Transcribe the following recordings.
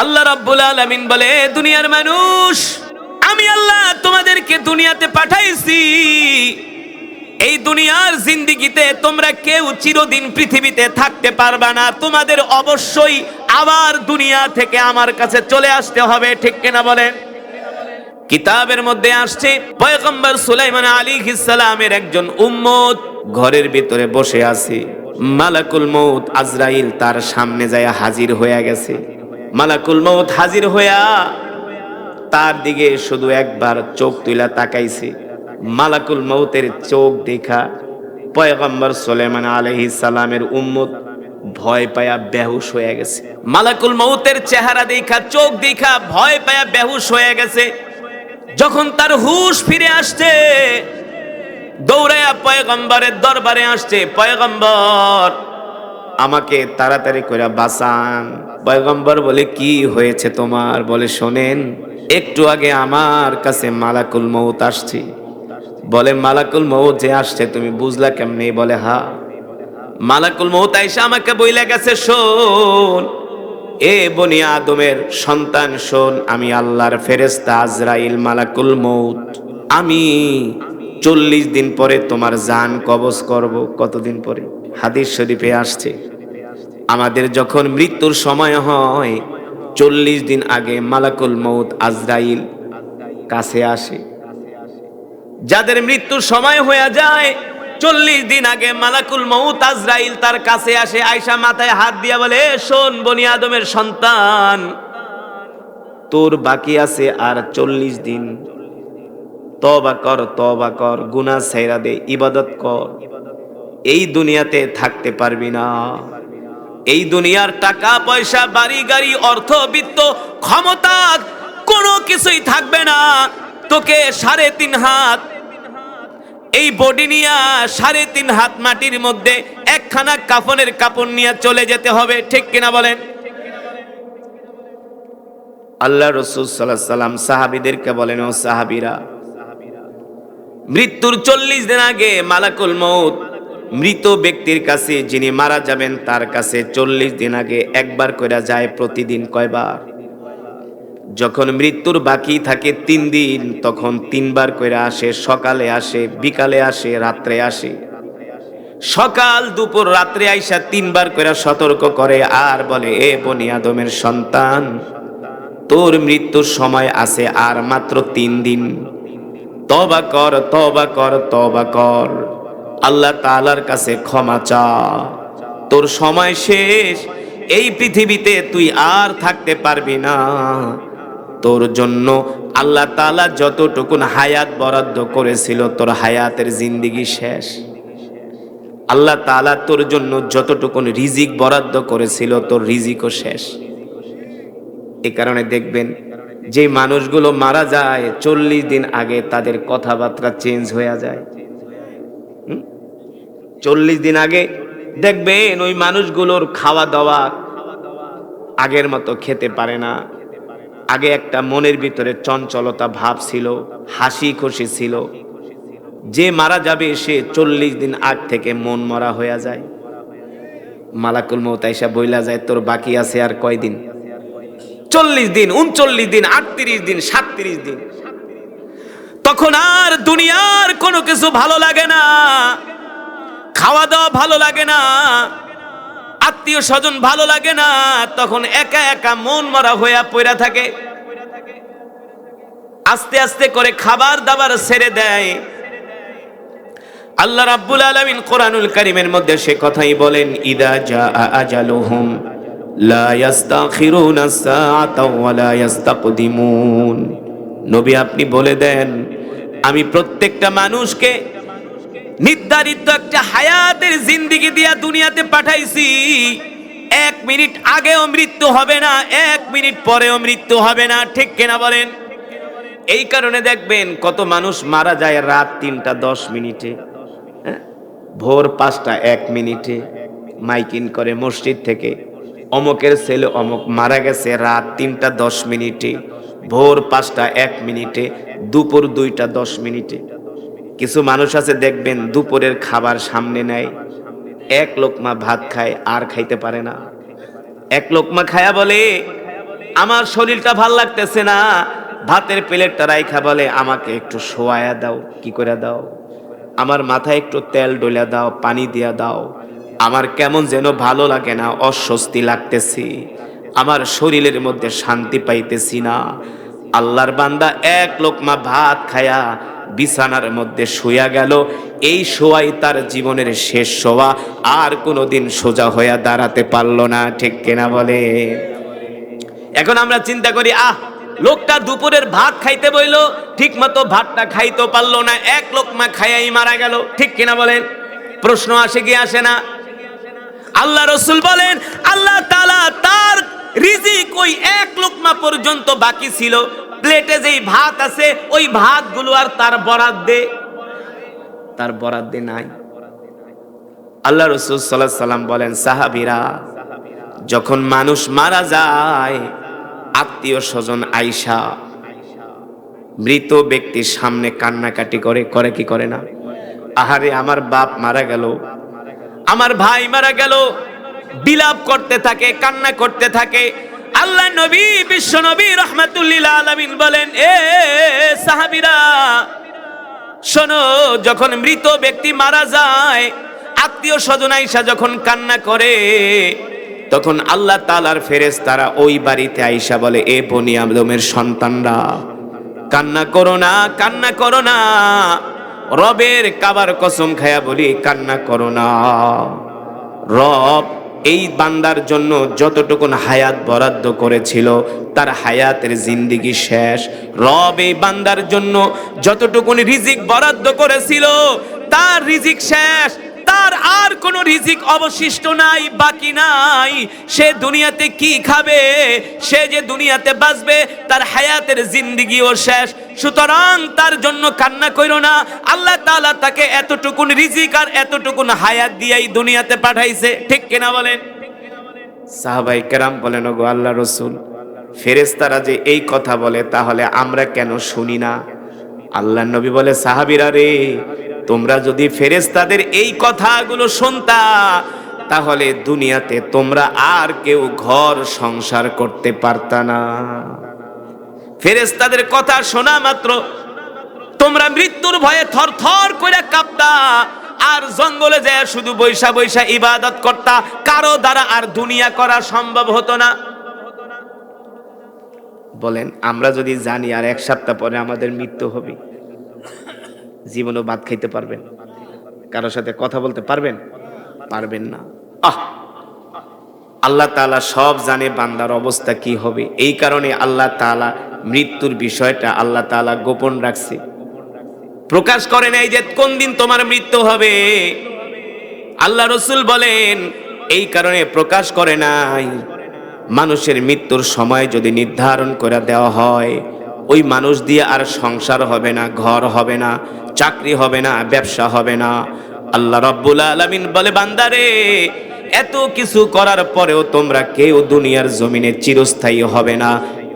আল্লাহ রাব্বুল আলামিন বলে, দুনিয়ার মানুষ, আমি আল্লাহ তোমাদেরকে দুনিয়াতে পাঠাইছি। এই দুনিয়ার জিন্দেগিতে তোমরা কেউ চিরদিন পৃথিবীতে থাকতে পারবে না। তোমাদের অবশ্যই আবার দুনিয়া থেকে আমার কাছে চলে আসতে হবে, ঠিক কিনা বলেন? কিতাবের মধ্যে আসছে, পয়গম্বর সুলাইমান আলাইহিস সালামের একজন উম্মত ঘরের ভিতরে বসে আছে। মালাকুল মউত আজরাইল তার সামনে যায় হাজির হয়ে গেছে। মালাকুল মউত হাজির হইয়া তার দিকে শুধু একবার চোখ তুইলা তাকাইছে। মালাকুল মউতের চোখ দেখা পয়গম্বর সুলাইমান আলাইহিস সালামের উম্মত ভয় পায়া বেহুশ হয়ে গেছে। মালাকুল মউতের চেহারা দেখা, চোখ দেখা ভয় পায়া বেহুশ হয়ে গেছে। যখন তার হুশ ফিরে আসছে, দৌড়ায়া পয়গম্বরের দরবারে আসছে, পয়গম্বর আমাকে তাড়াতাড়ি করে বাঁচান। পয়গম্বর বলে, কি হয়েছে তোমার? বলে, শোনেন, একটু আগে আমার কাছে মালাকুল মউত আসছে। বলে, মালাকুল মউত যে আসছে তুমি বুঝলা কেমনে? বলে, হ্যাঁ, মালাকুল মউত আইসা আমাকে বইলা গেছে, শোন এ বনি আদমের সন্তান, শোন, আমি আল্লাহর ফেরেশতা আজরাইল মালাকুল মউত, আমি 40 দিন পরে তোমার জান কবজ করব। কতদিন পরে? হাদিস শরীফে আসছে, আমাদের যখন মৃত্যুর সময় হয় 40 দিন আগে মালাকুল মউত আজরাইল কাছে আসে। যাদের মৃত্যুর সময় হয়ে যায় 40 দিন আগে মালাকুল মউত আজরাইল তার কাছে আসে। আয়েশা মাথায় হাত দিয়া বলে, শোন বনি আদমের সন্তান, তোর বাকি আছে আর 40 দিন। তওবা কর, তওবা কর, গুনাহ ছাইরা দে, ইবাদত কর। এই দুনিয়াতে থাকতে পারবি না। এই দুনিয়ার টাকা পয়সা, বাড়ি গাড়ি, অর্থবিত্ত, ক্ষমতা কোনো কিছুই থাকবে না। তোকে 3.5 হাত এই বডি নিয়ে 3.5 হাত মাটির মধ্যে একখানা কাফনের কাপড় নিয়ে চলে যেতে হবে, ঠিক কিনা বলেন? আল্লাহ রাসূল সাল্লাল্লাহু আলাইহি সাল্লাম সাহাবীদেরকে বলেন, ও সাহাবীরা, মৃত্যুর 40 দিন আগে মালাকুল মউত মৃত ব্যক্তির কাছে, যিনি মারা যাবেন তার কাছে 40 দিন আগে একবার কইরা যায়। প্রতিদিন কয়বার? যখন মৃত্যুর বাকি থাকে 3 দিন, তখন 3 বার কইরা আসে। সকালে আসে, বিকালে আসে, রাত্রে আসে। সকাল, দুপুর, রাত্রে আইসা 3 বার কইরা সতর্ক করে আর বলে, এ বনি আদমের সন্তান, তোর মৃত্যুর সময় আছে আর মাত্র 3 দিন। তওবা কর, তওবা কর, তওবা কর, আল্লাহ তাআলার কাছে ক্ষমা চা। তোর সময় শেষ, এই পৃথিবীতে তুই আর থাকতে পারবি না। তোর জন্য আল্লাহ তাআলা যতটুকুন হায়াত বরাদ্দ করেছিল, তোর হায়াতের জিন্দেগি শেষ। আল্লাহ তাআলা তোর জন্য যতটুকুন রিজিক বরাদ্দ করেছিল, তোর রিজিকও শেষ। এই কারণে দেখবেন যে মানুষগুলো মারা যায় 40 দিন আগে তাদের কথাবার্তা চেঞ্জ হয়ে যায়। 40 দিন আগে দেখবেন ওই মানুষগুলোর খাওয়া দাওয়া আগের মতো খেতে পারে না। আগে একটা মনের ভিতরে চঞ্চলতা ভাব ছিল, হাসি খুশি ছিল। যে মারা যাবে সে 40 দিন আগ থেকে মন মরা হয়ে যায়। মালাকুল মউত আইসা বইলা যায়, তোর বাকি আছে আর কয়দিন? 40 দিন, 39 দিন, 38 দিন, 37 দিন। তখন আর দুনিয়ার কোনো কিছু ভালো লাগে না, খাওয়া দাওয়া ভালো লাগে না, আত্মীয় স্বজন ভালো লাগে না। তখন একা একা মন মরা হইয়া পড়া থাকে। আস্তে আস্তে করে খাবার দাবার ছেড়ে দেয়। আল্লাহ রাব্বুল আলামিন কোরআনুল কারীমের মধ্যে সে কথাই বলেন, ইদা জাআ আজালুহুম লা ইস্তাখিরুনা সাআতা ওয়া লা ইস্তাকদিমুন। নবী আপনি বলে দেন, আমি প্রত্যেকটা মানুষকে নির্ধারিত একটা হায়াতের জিন্দেগি দিয়া দুনিয়াতে পাঠাইছি। 1 মিনিট আগেও মৃত্যু হবে না, 1 মিনিট পরেও মৃত্যু হবে না, ঠিক কিনা বলেন? এই কারণে দেখবেন কত মানুষ মারা যায় রাত 3টা 10 মিনিটে, ভোর 5টা 1 মিনিটে মাইকিং করে মসজিদ থেকে, অমকের ছেলে অমক মারা গেছে রাত 3টা 10 মিনিটে, ভোর 5টা 1 মিনিটে, দুপুর 2টা 10 মিনিটে। কিছু মানুষ আছে দেখবেন দুপুরের খাবার সামনে নেয়, 1 লোকমা ভাত খায় আর খাইতে পারে না। 1 লোকমা খায়া বলে, আমার শরীরটা ভাল লাগতেছে না, ভাতের প্লেটটা রাইখা বলে আমাকে একটু শোয়ায়া দাও। কি করে দাও? আমার মাথায় একটু তেল ডলে দাও, পানি দিয়া দাও, আমার কেমন যেন ভালো লাগে না, অস্বস্তি লাগতেছি, আমার শরীরের মধ্যে শান্তি পাইতেছি না। আল্লাহর বান্দা এক লোকমা ভাত খায়া বিছানার মধ্যে শুয়া গেল। এই শোয়াই তার জীবনের শেষ শোয়া, আর কোনোদিন সোজা হইয়া দাঁড়াতে পারলো না। ঠিক কিনা বলে? এখন আমরা চিন্তা করি, লোকটা দুপুরের ভাত খাইতে বইলো, ঠিক মতো ভাতটা খাইতে পারলো না, এক লোকমা খাইয়াই মারা গেল। ঠিক কিনা বলেন? প্রশ্ন আসে কি আসে না? আল্লাহ রাসূল বলেন, আল্লাহ তাআলা তার রিজিক ওই এক লোকমা পর্যন্ত বাকি ছিল। প্লেটে যেই ভাত আছে ওই ভাতগুলো আর তার বরাদ্দে নাই। আল্লাহ রাসূল সাল্লাল্লাহু আলাইহি সাল্লাম বলেন, সাহাবীরা, যখন মানুষ মারা যায়, আত্মীয় স্বজন আইসা মৃত ব্যক্তির সামনে কান্নাকাটি করে কি করে না? আহারে আমার বাপ মারা গেল, আমার ভাই মারা গেল, বিলাপ করতে থাকে, কান্না করতে থাকে। আল্লাহ নবী, বিশ্ব নবী রাহমাতুল লিল আলামিন বলেন, এ সাহাবীরা শোনো, যখন মৃত ব্যক্তি মারা যায়, আত্মীয় স্বজন আইসা যখন কান্না করে, তখন আল্লাহ তাআলার ফেরেশতারা ওই বাড়িতে আইসা বলে, এ বনি আদমের সন্তানরা, কান্না করো না, কান্না করো না, রবের কাবার কসম খায়া বলি, কান্না করো না। রব এই বান্দার জন্য যতটুকুন হায়াত বরাদ্দ করেছিল, তার হায়াতের জিন্দেগি শেষ। রব এই বান্দার জন্য যতটুকুন রিজিক বরাদ্দ করেছিল, তার রিজিক শেষ, তার আর কোনো রিজিক অবশিষ্ট নাই, বাকি নাই। সে দুনিয়াতে কি খাবে, সে যে দুনিয়াতে বাঁচবে, তার হায়াতের জিন্দেগিও শেষ। সুতরাং তার জন্য কান্না কইরো না। আল্লাহ তাআলা তাকে এতটুকুন রিজিক আর এতটুকুন হায়াত দিয়েই দুনিয়াতে পাঠাইছে। ঠিক কিনা বলেন? সাহাবাই কেরাম বলেন, ওগো আল্লাহ রাসূল, ফেরেশতারা যে এই কথা বলে, তাহলে আমরা কেন শুনি না? আল্লাহ নবী বলে, সাহাবীরা রে, তোমরা যদি ফেরেশতাদের এই কথাগুলো শুনতা, তাহলে দুনিয়াতে তোমরা আর কেউ ঘর সংসার করতে পারতা না। ফেরেশতাদের কথা শোনা মাত্র তোমরা মৃত্যুর ভয়ে থরথর করে কাঁপতা, আর জঙ্গলে যায় শুধু বৈশা বৈশা ইবাদত করতা। কারো দ্বারা আর দুনিয়া করা সম্ভব হতো না। বলেন, আমরা যদি জানি আর এক সপ্তাহ পরে আমাদের মৃত্যু হবে, জীবনও ভাত খাইতে পারবেন? কারোর সাথে কথা বলতে পারবেন? পারবেন না। আল্লাহ তাআলা সব জানে বান্দার অবস্থা কি হবে। এই কারণে আল্লাহ তাআলা মৃত্যুর বিষয়টা আল্লাহ তাআলা গোপন রাখছে, প্রকাশ করে নাই যে কোন দিন তোমার মৃত্যু হবে। আল্লাহ রাসূল বলেন, এই কারণে প্রকাশ করে নাই। মানুষের মৃত্যুর সময় যদি নির্ধারণ করে দেওয়া হয়, ওই মানুষ দিয়ে আর সংসার হবে না, ঘর হবে না, চাকরি হবে না, ব্যবসা হবে না। আল্লাহ রাব্বুল আলামিন বলে, বান্দারে, এত কিছু করার পরেও তোমরা কেউ দুনিয়ার জমিনে চিরস্থায়ী হবে না,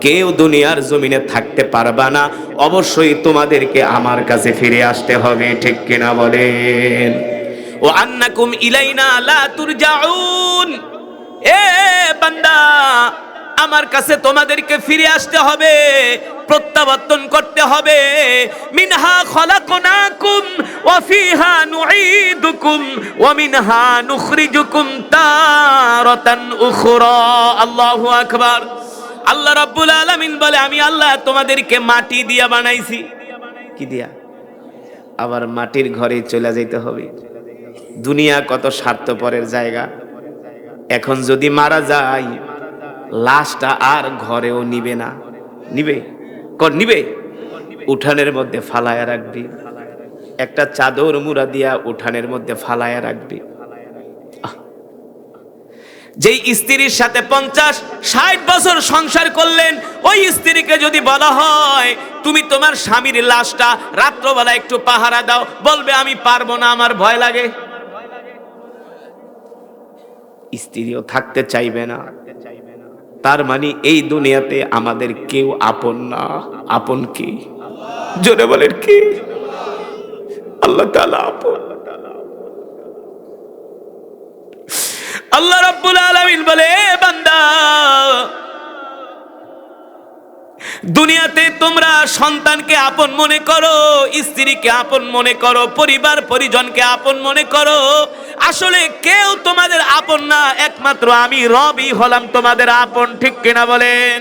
কেউ দুনিয়ার জমিনে থাকতে পারবা না। অবশ্যই তোমাদেরকে আমার কাছে ফিরে আসতে হবে। ঠিক কিনা বলেন? ও আন্নাকুম ইলাইনা লা তুরজাউন, এ বান্দা, আমার কাছে তোমাদেরকে ফিরে আসতে হবে, প্রত্যাবর্তন করতে হবে। মিনহা খলাকনাকুম ওয়া ফিহা নুঈদুকুম ওয়া মিনহা নুখরিজুকুম তারাতান উখরা। আল্লাহু আকবার। আল্লাহ রাব্বুল আলামিন বলে, আমি আল্লাহ তোমাদেরকে মাটি দিয়া বানাইছি। কি দিয়া? আবার মাটির ঘরে চলে যেতে হবে। দুনিয়া কত স্বার্থপরের জায়গা। এখন যদি মারা যায়, লাশটা আর ঘরেও নিবে না। নিবে উঠানের মধ্যে ফালায়া রাখবি, একটা চাদর মুড়া দিয়া উঠানের মধ্যে ফালায়া রাখবি। যেই স্ত্রীর সাথে 50-60 বছর সংসার করলেন, ওই স্ত্রীকে যদি বলা হয় তুমি তোমার স্বামীর লাশটা রাত্রবেলা একটু পাহারা দাও, বলবে আমি পারবো না, আমার ভয় লাগে। স্ত্রীও থাকতে চাইবে না। তার মানে এই দুনিয়াতে আমাদের কেউ আপন না। আপন কি? জোরে বলেন কি? আল্লাহ তাআলা আপন। আল্লাহ রাব্বুল আলামিন বলে, বান্দা, দুনিয়াতে তোমরা সন্তানকে আপন মনে করো, স্ত্রীকে আপন মনে করো, পরিবার পরিজনকে আপন মনে করো। আসলে কেউ তোমাদের আপন না, একমাত্র আমি রবই হলাম তোমাদের আপন। ঠিক কিনা বলেন?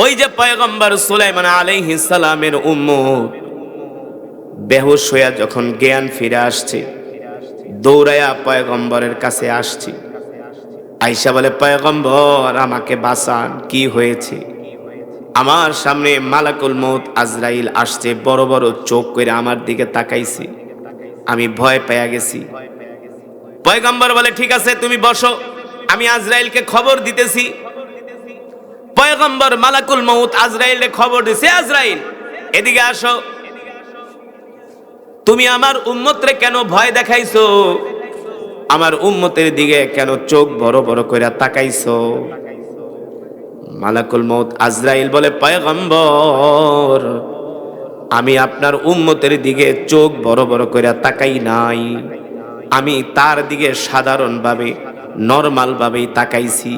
ওই যে পয়গম্বর সুলাইমান আলাইহিস সালামের উম্মত বেহুশ হইয়া যখন জ্ঞান ফিরে আসছে, দৌড়াইয়া পয়গম্বরের কাছে আসছে। আয়েশা বলে, পয়গম্বর আমাকে বাঁচান, কি হয়েছে? আমার সামনে মালাকুল মউত আজরাইল আসছে, বড় বড় চোখ করে আমার দিকে তাকাইছে, আমি ভয় পেয়ে গেছি। পয়গম্বর বলে, ঠিক আছে তুমি বসো, আমি আজরাইলকে খবর দিতেছি। পয়গম্বর মালাকুল মউত আজরাইলকে খবর দিছে, আজরাইল এদিকে আসো, তুমি আমার উম্মতরে কেন ভয় দেখাইছো? আমার উম্মতের দিকে কেন চোখ বড় বড় কইরা তাকাইছো? মালাকুল মউত আজরাইল বলে, পয়গম্বর আমি আপনার উম্মতের দিকে চোখ বড় বড় কইরা তাকাই নাই, আমি তার দিকে সাধারণভাবে নরমাল ভাবেই তাকাইছি।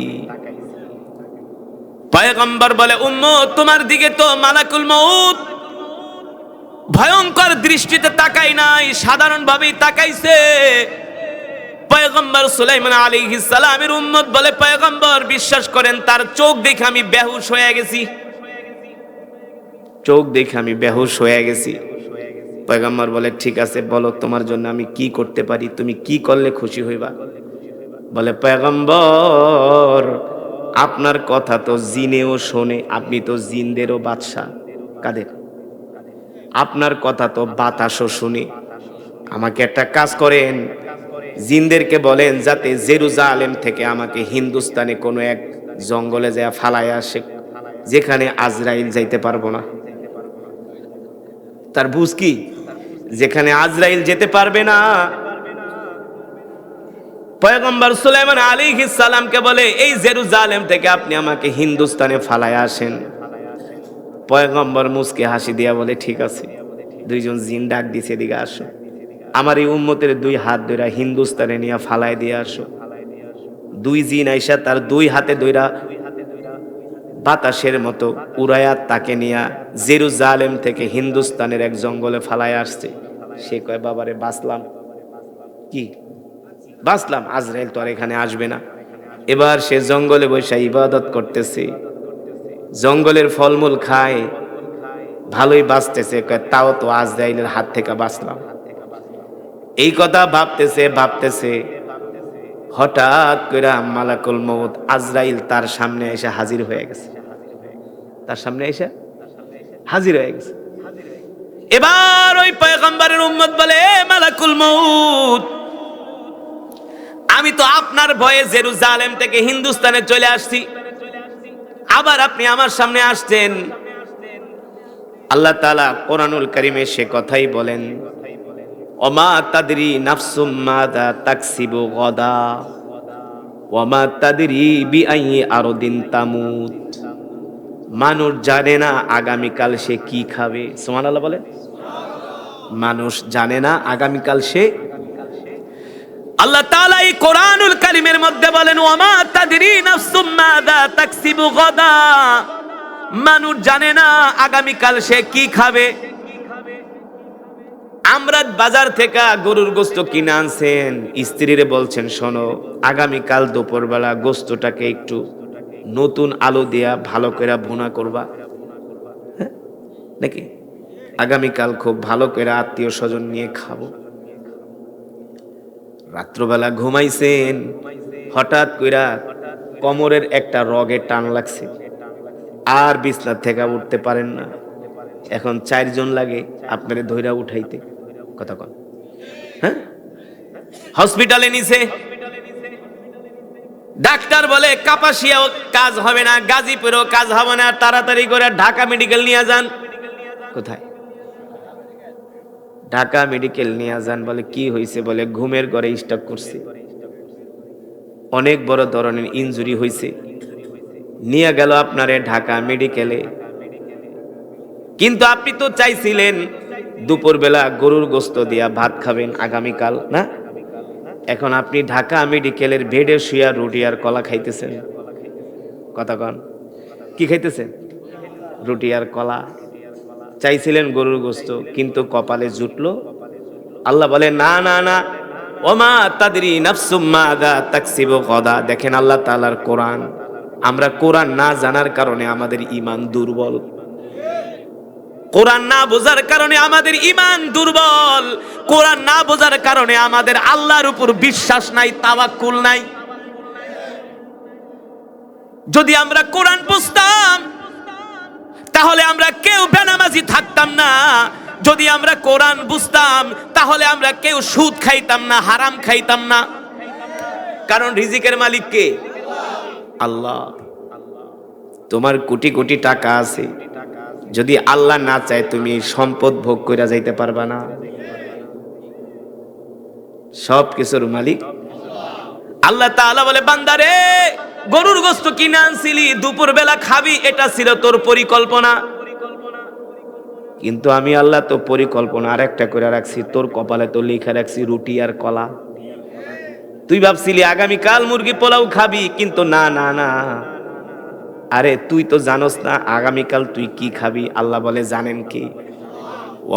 পয়গম্বর বলে, উম্মত তোমার দিকে তো মালাকুল মউত ভয়ঙ্কর দৃষ্টিতে তাকাই নাই, সাধারণভাবেই তাকাইছে। পয়গম্বর সুলাইমান আলাইহিস সালামের উম্মত বলে, পয়গম্বর বিশ্বাস করেন তার চোখ দেখে আমি বেহুশ হয়ে গেছি, চোখ দেখে আমি বেহুশ হয়ে গেছি। পয়গম্বর বলে, ঠিক আছে বলো তোমার জন্য আমি কি করতে পারি, তুমি কি করলে খুশি হইবা? বলে, পয়গম্বর আপনার কথা তো জিনেও শোনে, আপনি তো জিনদেরও বাদশা। কাদের? আপনার কথা তো বাতাসও শুনে। আমাকে একটা কাজ করেন, জিনদেরকে বলেন যাতে জেরুজালেম থেকে আমাকে হিন্দুস্তানে কোনো এক জঙ্গলে যায় ফালায় আসে, যেখানে আজরাইল যাইতে পারবো না। তার বুঝ কি? যেখানে আজরাইল যেতে পারবে না। পয়গম্বর সুলাইমান আলাইহিস সালামকে বলে, এই জেরুজালেম থেকে আপনি আমাকে হিন্দুস্তানে ফালায় আসেন। পয়গম্বর মুস্কে হাসি দিয়া বলে, ঠিক আছে। দুইজন জিন ডাক দিছে, এদিকে আসো, আমার এই উম্মতের দুই হাত ধরে হিন্দুস্তানে নিয়ে ফালায় দিয়ে আসো। দুই জিন আইসা তার দুই হাতে ধইরা বাতাসের মতো উড়ায়া তাকে নিয়া জেরুজালেম থেকে হিন্দুস্তানের এক জঙ্গলে ফালায় আসছে। সে কয়, বাবারে বাঁচলাম। কি বাঁচলাম? আজরাইল তো আর এখানে আসবে না। এবার সে জঙ্গলে বসে ইবাদত করতেছে, জঙ্গলের ফলমূল খায়, ভালোই বাঁচতেছে। তাও তো আজরাইলের হাত থেকে বাঁচলাম। এই কথা ভাবতেছে ভাবতেছে, হঠাৎ করে মালাকুল মউত আজরাইল তার সামনে এসে হাজির হয়ে গেছে। তার সামনে এসে হাজির হয়ে গেছে। এবার ওই পয়গম্বরের উম্মত বলে, মালাকুল মউত আমি তো আপনার ভয়ে জেরুজালেম থেকে হিন্দুস্তানে চলে আসছি, আবার আপনি আমার সামনে আসছেন। আল্লাহ তাআলা কোরআনুল কারীমে সে কথাই বলেন, ওমা তাদরি নাফসুম মাযা তাকসিবু গাদা ওমা তাদরি বিআইয়ি আরদিন তামুত। মানুষ জানে না আগামীকাল সে কি খাবে। সুবহানাল্লাহ বলেন। মানুষ জানে না আগামীকাল সে। আল্লাহ তাআলা এই কোরআনুল কারীমের মধ্যে বলেন, ওমা তাদরি নাফসুম মাযা তাকসিবু গাদা। মানুষ জানে না আগামীকাল সে কি খাবে। আমরা বাজার থেকে গরুর গোশত কিনে আনছেন, স্ত্রীরে বলছেন, শোনো আগামীকাল দুপুরবেলা গোশতটাকে একটু নতুন আলু দিয়া ভালো করে ভুনা করবা, নাকি আগামীকাল খুব ভালো করে আত্মীয় স্বজন নিয়ে খাবো। রাত্রবেলা ঘুমাইছেন, হঠাৎ কইরা কোমরের একটা রগে টান লাগছে, আর বিছনা থেকে উঠতে পারেন না। এখন 4 জন লাগে আপনারে ধইরা উঠাইতে। কথা কন, হ্যাঁ? হসপিটালে নিছে, ডাক্তার বলে কাপাসিয়াও কাজ হবে না, গাজীপুরেও কাজ হবে না, তাড়াতাড়ি করে ঢাকা মেডিকেল নিয়ে যান। কোথায়? ঢাকা মেডিকেল নিয়ে যান। বলে কি হয়েছে? বলে ঘুমের ঘরে স্ট্রোক করছে, অনেক বড় ধরনের ইনজুরি হয়েছে, নিয়ে গেল আপনারে ঢাকা মেডিকেলে। কিন্তু আপনি তো চাইছিলেন দুপুরবেলা গরুর গোশত দিয়া ভাত খাবেন আগামীকাল, না? এখন আপনি ঢাকা মেডিকেলের বেডে শুয়া রুটি আর কলা খাইতেছেন। কথা কন। কি খাইতেছেন? রুটি আর কলা। চাইছিলেন গরুর গোস্ত, কিন্তু কপালে জুটলো। আল্লাহ বলে না না না, ওমা তাদরি নাফসুম মাযা তাকসিবু গাদা। দেখেন আল্লাহ তাআলার কোরআন, আমরা কোরআন না জানার কারণে আমাদের ঈমান দুর্বল। কোরআন না বোঝার কারণে আমাদের ঈমান দুর্বল। কোরআন না বোঝার কারণে আমাদের আল্লাহর উপর বিশ্বাস নাই, তাওয়াক্কুল নাই। যদি আমরা কোরআন বুঝতাম তাহলে আমরা কেউ বেনামাজি থাকতাম না। যদি আমরা কোরআন বুঝতাম তাহলে আমরা কেউ সুদ খাইতাম না, হারাম খাইতাম না। কারণ রিজিকের মালিক কে? আল্লাহ। তোমার কোটি কোটি টাকা আছে, যদি আল্লাহ না চায় তুমি সম্পদ ভোগ করে যাইতে পারবা না। সব কিছুর মালিক আল্লাহ তাআলা বলে, বান্দারে গরুর গোশত কিনে আনছিলি, দুপুর বেলা খাবি, এটা ছিল তোর পরিকল্পনা। কিন্তু আমি আল্লাহ তো পরিকল্পনা আরেকটা করে রাখছি, তোর কপালে তো লিখে রাখছি রুটি আর কলা। তুই ভাবছিলি আগামীকাল মুরগি পোলাও খাবি, কিন্তু না না না, আরে তুই তো জানোস না আগামীকাল তুই কি খাবি। আল্লাহ বলে জানেন কি?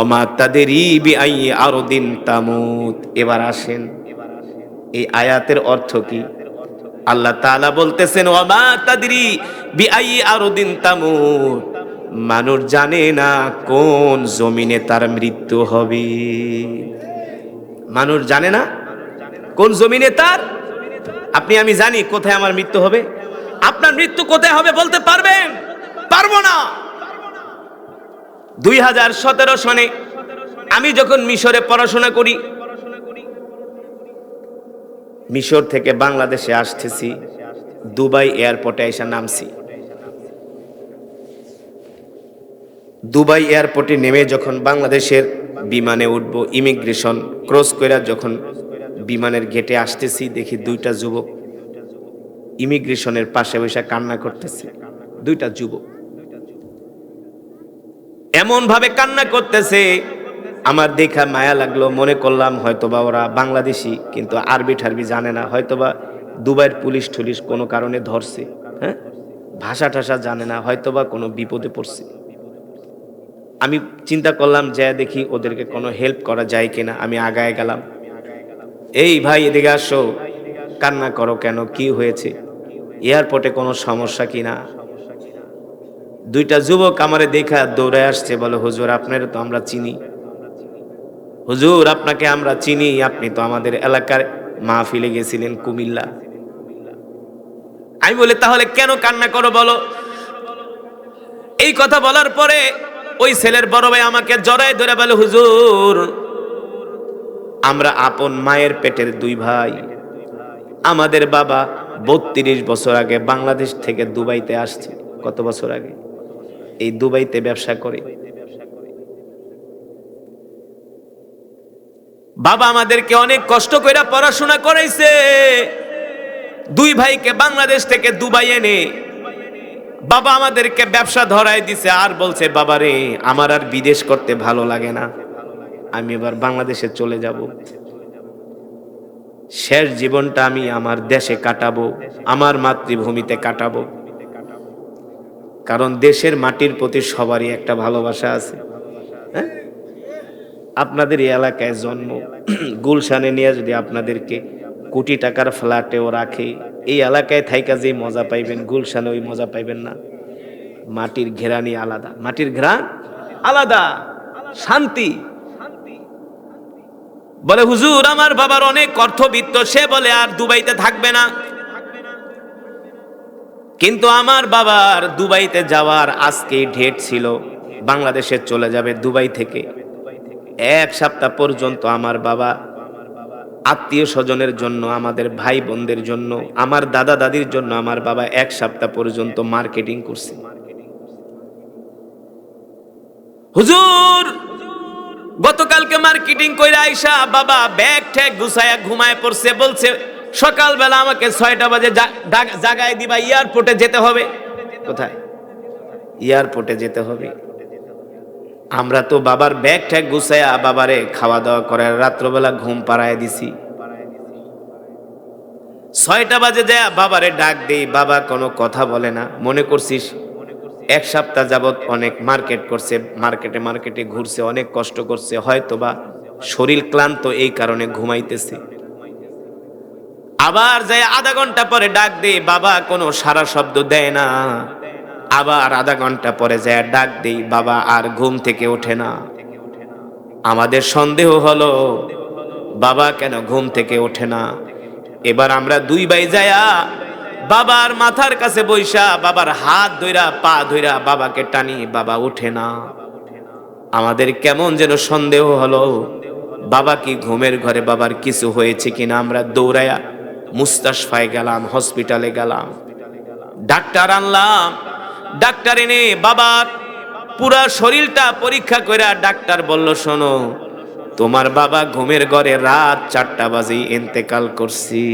ওমা তাদেরি বিআইয়ি আরদিন তামুত। এবার আসেন, এই আয়াতের অর্থ কি? আল্লাহ তাআলা বলতেছেন ওমা তাদরি বিআইয়ি আরদিন তামুত। মানুষ জানে না কোন জমিনে তার মৃত্যু হবে। মানুষ জানে না কোন জমিনে তার। আপনি আমি জানি কোথায় আমার মৃত্যু হবে। আপনার মৃত্যু কোথায় হবে বলতে পারবেন? পারবো না। 2017 সনে আমি যখন মিশরে পড়াশোনা করি, মিশর থেকে বাংলাদেশে আসতেছি, দুবাই এয়ারপোর্টে এসে নামছি। দুবাই এয়ারপোর্টে নেমে যখন বাংলাদেশের বিমানে উঠব, ইমিগ্রেশন ক্রস করে যখন বিমানের গেটে আসতেছি, দেখি দুইটা যুবক ইমিগ্রেশনের পাশে বসে কান্না করতেছে। দুইটা যুবক এমন ভাবে কান্না করতেছে, আমার দেখা মায়া লাগলো। মনে করলাম হয়তোবা ওরা বাংলাদেশি, কিন্তু আরবি ঠারবি জানে না, হয়তোবা দুবাইয়ের পুলিশ টুলিশ কোনো কারণে ধরছে। হ্যাঁ, ভাষা টাষা জানে না, হয়তোবা কোনো বিপদে পড়ছে। আমি চিন্তা করলাম যে দেখি ওদেরকে কোনো হেল্প করা যায় কিনা। আমি আগায় গেলাম, এই ভাই এদিকে আসো, কান্না করো কেন, কি হয়েছে, এয়ারপোর্টে কোনো সমস্যা কিনা? দুইটা যুবক আমারে দেখা দৌড়ে আসছে, বলে হুজুর আপনার তো আমরা চিনি, হুজুর আপনাকে আমরা চিনি, আপনি তো আমাদের এলাকার মাহফিলে গেছিলেন কুমিল্লা। আমি বলি তাহলে কেন কান্না করো বলো। এই কথা বলার পরে ওই ছেলের বড় ভাই আমাকে জড়ায় ধরে বলে, হুজুর আমরা আপন মায়ের পেটের দুই ভাই। আমাদের বাবা 32 বছর আগে বাংলাদেশ থেকে দুবাইতে আসছে। কত বছর আগে? এই দুবাইতে ব্যবসা করে। বাবা আমাদেরকে অনেক কষ্ট করে পড়াশোনা করাইছে। দুই ভাইকে বাংলাদেশ থেকে দুবাই এনে বাবা আমাদেরকে ব্যবসা ধরায় দিছে। আর বলছে, বাবা রে আমার আর বিদেশ করতে ভালো লাগে না, আমি এবার বাংলাদেশে চলে যাব। শেষ জীবনটা আমি আমার দেশে কাটাবো, আমার মাতৃভূমিতে কাটাবো। কারণ দেশের মাটির প্রতি সবারই একটা ভালোবাসা আছে। হ্যাঁ, আপনাদের এই এলাকায় জন্ম, গুলশানে নিয়ে যদি আপনাদেরকে কোটি টাকার ফ্ল্যাটেও রাখে, এই এলাকায় থাইকা যে মজা পাইবেন গুলশানে ওই মজা পাইবেন না। মাটির ঘেরানি আলাদা, মাটির ঘ্রাণ আলাদা, শান্তি। বলে হুজুর আমার বাবার অনেক অর্থবিত্ত, সে বলে আর দুবাইতে থাকবে না। কিন্তু আমার বাবার দুবাইতে যাওয়ার আজকেই ডেট ছিল, বাংলাদেশে চলে যাবে দুবাই থেকে। 1 সপ্তাহ পর্যন্ত আমার বাবা আত্মীয় স্বজনের জন্য, আমাদের ভাই বোনদের জন্য, আমার দাদা দাদির জন্য আমার বাবা 1 সপ্তাহ পর্যন্ত মার্কেটিং করছে। হুজুর গতকালকে মার্কেটিং কইরা আইসা বাবা ব্যাগ ঠ্যাগ গুছায়া ঘুমায় পড়ছে। বলছে সকালবেলা আমাকে 6টা বাজে জাগায় দিবা, এয়ারপোর্টে যেতে হবে। কোথায়? এয়ারপোর্টে যেতে হবে। আমরা তো বাবার ব্যাগ ঠ্যাগ গুছায়া বাবারে খাওয়া দাওয়া করে রাত্রবেলা ঘুম পাড়ায় দিছি। 6টা বাজে যায় বাবারে ডাক দেই, বাবা কোনো কথা বলে না। মনে করছিস এক সপ্তাহ যাবত অনেক মার্কেট করছে, মার্কেটে মার্কেটে ঘুরছে, অনেক কষ্ট করছে, হয়তোবা শরীর ক্লান্ত, এই কারণে ঘুমাইতেছে। আবার যাই আধা ঘন্টা পরে ডাক দেই, বাবা কোনো সারা শব্দ দেয় না। আবার আধা ঘন্টা পরে যায় ডাক দেই, বাবা আর ঘুম থেকে ওঠে না। আমাদের সন্দেহ হলো বাবা কেন ঘুম থেকে ওঠে না। এবার আমরা দুই ভাই যায়া বাবার মাথার কাছে বইসা বাবার হাত ধইরা পা ধইরা বাবাকে টানি, বাবা ওঠে না। আমাদের কেমন যেন সন্দেহ হলো বাবা কি ঘুমের ঘরে, বাবার কিছু হয়েছে কিনা। আমরা দৌড়ায়া মুস্তাশফায় গেলাম, হসপিটালে গেলাম, ডাক্তার আনলাম। ডাক্তার এনে বাবার পুরা শরীরটা পরীক্ষা করে ডাক্তার বলল, শোনো তোমার বাবা ঘুমের ঘরে রাত 4টা বাজে ইন্তেকাল করছি।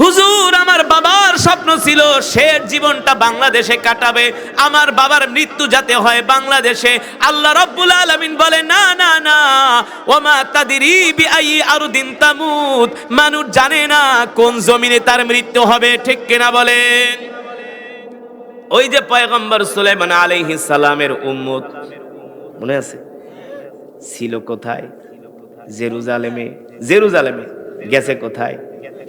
হুজুর, আমার বাবার স্বপ্ন ছিল শেষ জীবনটা বাংলাদেশে কাটাবে, আমার বাবার মৃত্যু যাতে হয় বাংলাদেশে। আল্লাহ রাব্বুল আলামিন বলে, না না না, ওমা তাদরি বিআই আরদিন তামুত, মানুষ জানে না কোন জমিনে তার মৃত্যু হবে, ঠিক কিনা বলেন? ওই যে পয়গম্বর সুলাইমান আলাইহিস সালামের উম্মত মনে আছে ছিল কোথায়? জেরুজালেমে। জেরুজালেমে গেছে কোথায়?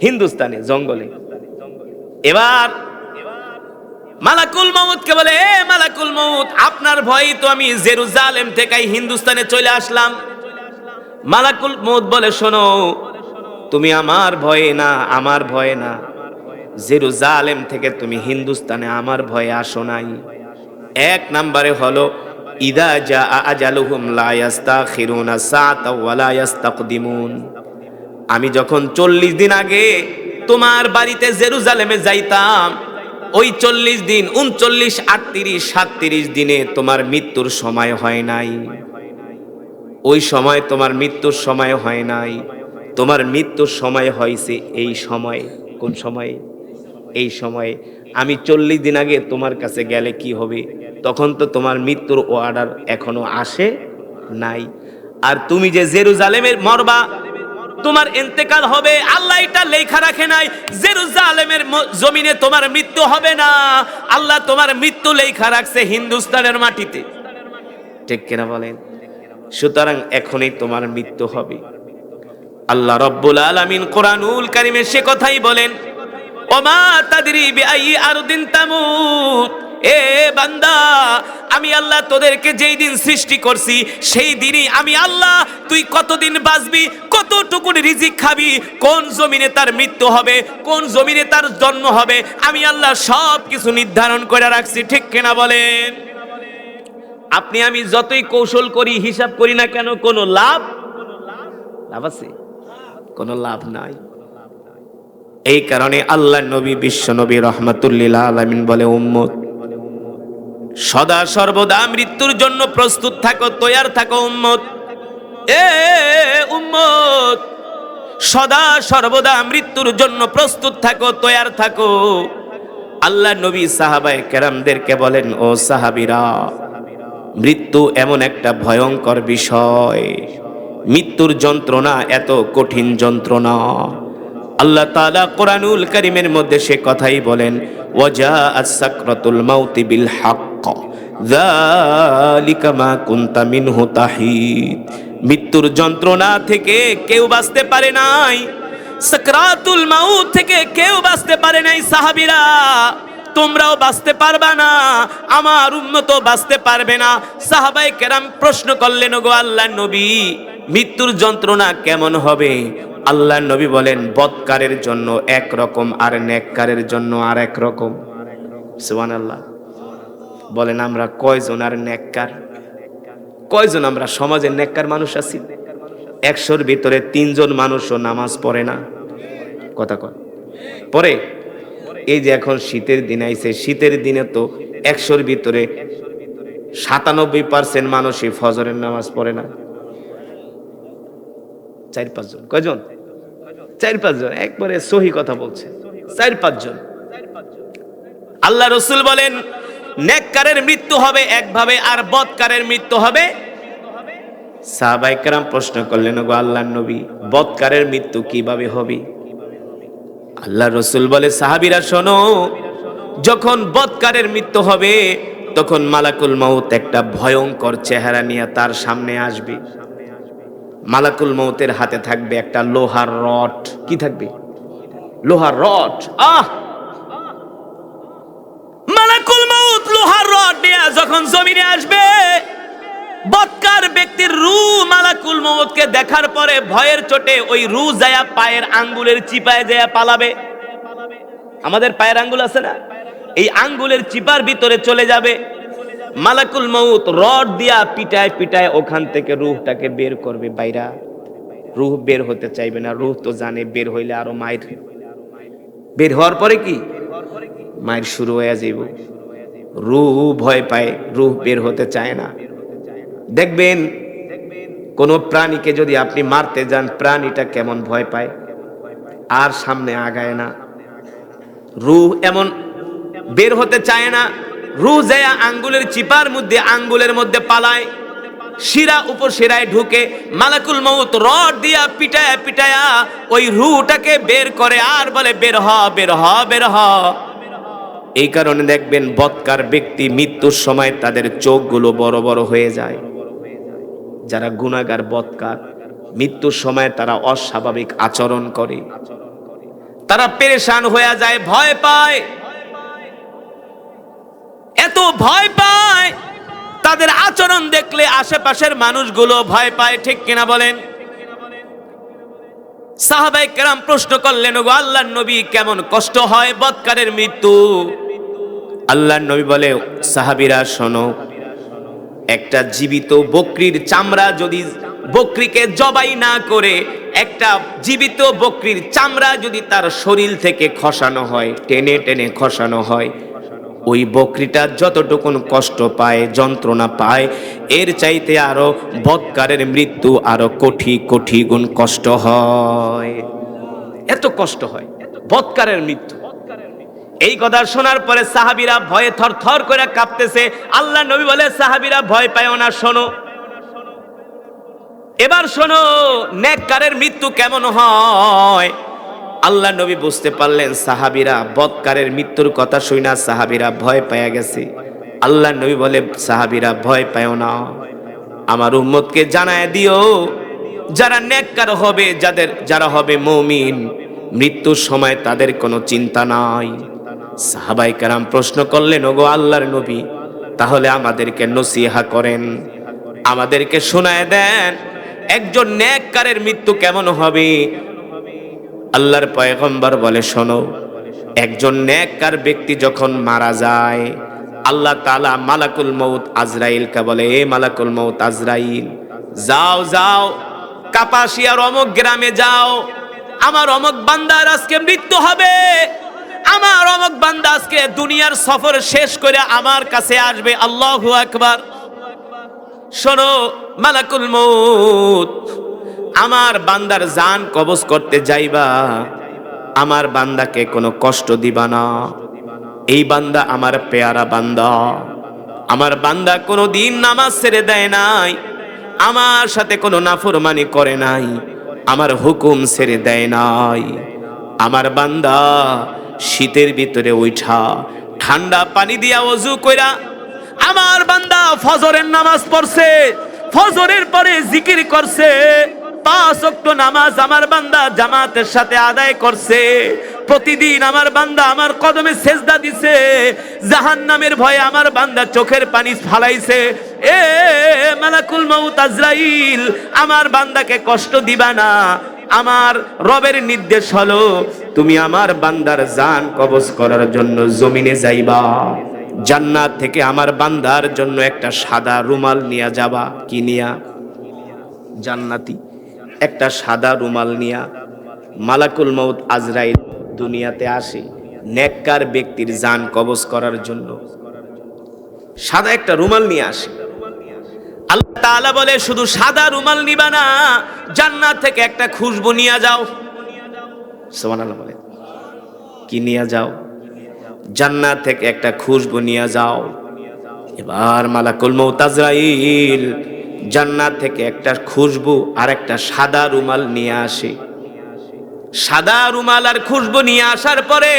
হিন্দুস্তানে, জঙ্গলে। এবার মালাকুল মউতকে বলে, এ মালাকুল মউত, আপনার ভয়ে তো আমি জেরুজালেম থেকে হিন্দুস্তানে চলে আসলাম। মালাকুল মউত বলে, শোনো তুমি আমার ভয়ে না, আমার ভয়ে না, জেরুজালেম থেকে তুমি হিন্দুস্তানে আমার ভয়ে আসো নাই। এক নম্বরে হলো ইদা জা আজালুহুম লা ইস্তাখিরুনা সাআতা ওয়া লা ইস্তাকদিমুন। আমি যখন 40 দিন আগে তোমার বাড়িতে জেরুজালেমে যাইতাম, ওই 40 দিন 39, 38, 37 দিনে তোমার মৃত্যুর সময় হয় নাই। ওই সময় তোমার মৃত্যুর সময় হয় নাই, তোমার মৃত্যুর সময় হয়েছে এই সময়। কোন সময়? এই সময়ে। আমি 40 দিন আগে তোমার কাছে গেলে কি হবে? তখন তো তোমার মৃত্যুর অর্ডার এখনো আসে নাই। আর তুমি যে জেরুজালেমের মরবা, তোমার ইন্তেকাল হবে, আল্লাহ এটা লেখা রাখে নাই। জেরুজালেমের জমিনে তোমার মৃত্যু হবে না, আল্লাহ তোমার মৃত্যু লেখা রাখছে হিন্দুস্তানের মাটিতে, ঠিক কিনা বলেন? সুতরাং এখনই তোমার মৃত্যু হবে। আল্লাহ রাব্বুল আলামিন কোরআনুল কারীমে সে কথাই বলেন, ওমা তাদরি বিআই আরদিন তামুত। এ বান্দা, আমি আল্লাহ তোদেরকে যেই দিন সৃষ্টি করছি সেই দিনই আমি আল্লাহ তুই কতদিন বাঁচবি, কতটুকু রিজিক খাবি, কোন জমিনে তার মৃত্যু হবে, কোন জমিনে তার জন্ম হবে, আমি আল্লাহ সব কিছু নির্ধারণ করে রাখছি, ঠিক কিনা বলেন? আপনি আমি যতই কৌশল করি, হিসাব করি না কেন, কোনো লাভ আছে? কোনো লাভ নাই। এই কারণে আল্লাহ নবী, বিশ্ব নবী রহমাতুল্লিল আলামিন বলে, উম্মত সদা সর্বদা মৃত্যুর জন্য প্রস্তুত থাকো, তৈয়ার থাকো উম্মত। এ উম্মত, সদা সর্বদা মৃত্যুর জন্য প্রস্তুত থাকো, তৈয়ার থাকো। আল্লাহ নবী সাহাবায়ে কেরামদেরকে বলেন, ও সাহাবীরা, মৃত্যু এমন একটা ভয়ঙ্কর বিষয়, মৃত্যুর যন্ত্রণা এত কঠিন যন্ত্রণা। আল্লাহ তাআলা কোরআনুল কারীমের মধ্যে সে কথাই বলেন, ওয়াজাআত সাকরাতুল মাউতি বিল হক যালিকা মা কুনতা মিনহু তাহিদ। মৃত্যুর যন্ত্রণা থেকে কেউ বাঁচতে পারে নাই, সাকরাতুল মাউত থেকে কেউ বাঁচতে পারে নাই। সাহাবীরা, তোমরাও বাঁচতে পারবা না, আমার উম্মতও বাঁচতে পারবে না। সাহাবায়ে কেরাম প্রশ্ন করলেন, ওগো আল্লাহর নবী, মৃত্যুর যন্ত্রণা কেমন হবে? আল্লাহর নবী বলেন, বদকারের জন্য এক রকম আর নেককারের জন্য আর এক রকম। সুবহানাল্লাহ। বলেন, আমরা কয়জন আর নেককার? কয়জন আমরা সমাজে নেককার মানুষ আছি? 100-র ভিতরে 3 জন মানুষও নামাজ পড়ে না। কথা কয় পড়ে? এই যে এখন শীতের দিন আইছে, শীতের দিনে তো 100-র ভিতরে 97% মানুষই ফজরের নামাজ পড়ে না। 4-5 জন। কয়জন? 4-5 জন। একবারে সহি কথা বলছে, 4-5 জন। আল্লাহ রাসূল বলেন, নেককারের মৃত্যু হবে একভাবে আর বদকারের মৃত্যু হবে। সাহাবায়ে কেরাম প্রশ্ন করলেন, ওগো আল্লাহর নবী, বদকারের মৃত্যু কিভাবে হবে? আল্লাহ রসুল বলে, সাহাবীরা শোনো, যখন বদকারের মৃত্যু হবে তখন মালাকুল মউত একটা ভয়ঙ্কর চেহারা নিয়ে তার সামনে আসবে। মালাকুল মউতের হাতে থাকবে একটা লোহার রড। কি থাকবে? লোহার রড। মালাকুল মউত লোহার রড নিয়ে যখন জমিনে আসবে, বদকার ব্যক্তির রূহ মালাকুল মউতকে দেখার পরে ভয়ের চোটে ওই রূহ যায়া পায়ের আঙ্গুলের চিপায় যায়া পালাবে। আমাদের পায়ের আঙ্গুল আছে না, এই আঙ্গুলের চিপার ভিতরে চলে যাবে। মালাকুল মউত রড দিয়া পিটায় পিটায় ওখান থেকে রূহটাকে বের করবে বাইরা। রূহ বের হতে চাইবে না, রূহ তো জানে বের হইলে আরো মায়ের। বের হওয়ার পরে কি মায়ের শুরু হয়ে যাইব। রূহ ভয় পায়, রূহ বের হতে চায় না। দেখবেন কোন প্রাণীকে যদি আপনি মারতে যান, প্রাণীটা কেমন ভয় পায়, আর সামনে আগায় না। রূহ এমন বের হতে চায় না। রূহ যায় আঙ্গুলের চিপার মধ্যে, আঙ্গুলের মধ্যে পালায়, শিরা উপর শিরায় ঢুকে মালাকুল মউত রড দিয়া পিটায়া পিটায়া ওই রূহটাকে বের করে আর বলে, বের হ, বের হ, বের হ। এই কারণে দেখবেন বদকার ব্যক্তি মৃত্যুর সময় তাদের চোখগুলো বড় বড় হয়ে যায়। যারা গুনাহগার বদকার, মৃত্যুর সময় তারা অস্বাভাবিক আচরণ করে, তারা পেরেশান হয়ে যায়, ভয় পায়। এত ভয় পায়, তাদের আচরণ দেখলে আশেপাশের মানুষগুলো ভয় পায়। ঠিক কিনা বলেন? সাহাবায়ে কেরাম প্রশ্ন করলেন, ওগো আল্লাহর নবী, কেমন কষ্ট হয় বদকারের মৃত্যু? আল্লাহর নবী বলে, সাহাবীরা শোনো, একটা জীবিত বকরির চামড়া যদি বকরিকে জবাই না করে, একটা জীবিত বকরির চামড়া যদি তার শরীর থেকে খসানো হয়, টেনে টেনে খসানো হয়, ওই বকরিটা যতটুকুন কষ্ট পায়, যন্ত্রণা পায়, এর চাইতে আরো বদকারের মৃত্যু আরো কোটি কোটি গুণ কষ্ট হয়। এত কষ্ট হয় বদকারের মৃত্যু। এই কথা শোনার পরে সাহাবীরা ভয়ে থরথর করে কাঁপতেছে। আল্লাহ নবী বলে, সাহাবীরা ভয় পায় না, শোনো, এবার শোনো নেককারের মৃত্যু কেমন হয়। আল্লাহ নবী বুঝতে পারলেন সাহাবীরা বদকারের মৃত্যুর কথা শুনা সাহাবীরা ভয় পেয়ে গেছে। আল্লাহ নবী বলে, সাহাবীরা ভয় পায় না, আমার উম্মতকে জানায় দিও, যারা নেককার হবে, যারা হবে মুমিন, মৃত্যুর সময় তাদের কোনো চিন্তা নাই। সাহাবায়ে কেরাম প্রশ্ন করলেন, ওগো আল্লাহর নবী, তাহলে আমাদেরকে নসিহা করেন, আমাদেরকে শোনায় দেন, একজন নেককারের মৃত্যু কেমন হবে। আল্লাহর পয়গম্বর বলে, শোনো, একজন নেককার ব্যক্তি যখন মারা যায়, আল্লাহ তাআলা মালাকুল মউত আজরাইলকে বলে, এ মালাকুল মউত আজরাইল, যাও যাও কাপাসিয়ার অমুক গ্রামে যাও, আমার অমুক বান্দার আজকে মৃত্যু হবে, আমার অমুক বান্দা আজকে দুনিয়ার সফর শেষ করে আমার কাছে আসবে। আল্লাহু আকবার। শোনো মালাকুল মউত, আমার বান্দার জান কবজ করতে যাইবা, আমার বান্দাকে কোনো কষ্ট দিবা না। এই বান্দা আমার পেয়ারা বান্দা, আমার বান্দা কোনো দিন নামাজ ছেড়ে দেয় নাই, আমার সাথে কোনো নাফরমানি করে নাই, আমার হুকুম ছেড়ে দেয় নাই। আমার বান্দা শীতের ভিতরে উঠা ঠান্ডা পানি দিয়া ওযু কইরা আমার বান্দা ফজরের নামাজ পড়ছে, ফজরের পরে জিকির করছে, 5 ওয়াক্ত নামাজ আমার বান্দা জামাতের সাথে আদায় করছে। প্রতিদিন আমার বান্দা আমার কদমে সেজদা দিছে, জাহান্নামের ভয়ে আমার বান্দা চোখের পানি ফালাইছে। এ মালাকুল মউত আজরাইল, আমার বান্দাকে কষ্ট দিবা না। আমার রবের নির্দেশ হলো, তুমি আমার বান্দার জান কবজ করার জন্য জমিনে যাইবা, জান্নাত থেকে আমার বান্দার জন্য একটা সাদা রুমাল নিয়ে যাবা। কি নিয়া? জান্নাতি একটা সাদা রুমাল নিয়া মালাকুল মউত আজরাইল দুনিয়াতে আসে নেককার ব্যক্তির জান কবজ করার জন্য। সাদা একটা রুমাল নিয়ে আসে। আল্লাহ তাআলা বলে, শুধু সাদা রুমাল নিবা না, জান্নাত থেকে একটা খুশবু নিয়ে যাও। সুবহানাল্লাহ বলে, কি নিয়ে যাও? জান্নাত থেকে একটা খুশবু নিয়ে যাও। এবার মালাকুল মউত আজরাইল জান্নাত থেকে একটা খুশবু আর একটা সাদা রুমাল নিয়ে আসে। সাদা রুমাল আর খুশবু নিয়ে আসার পরে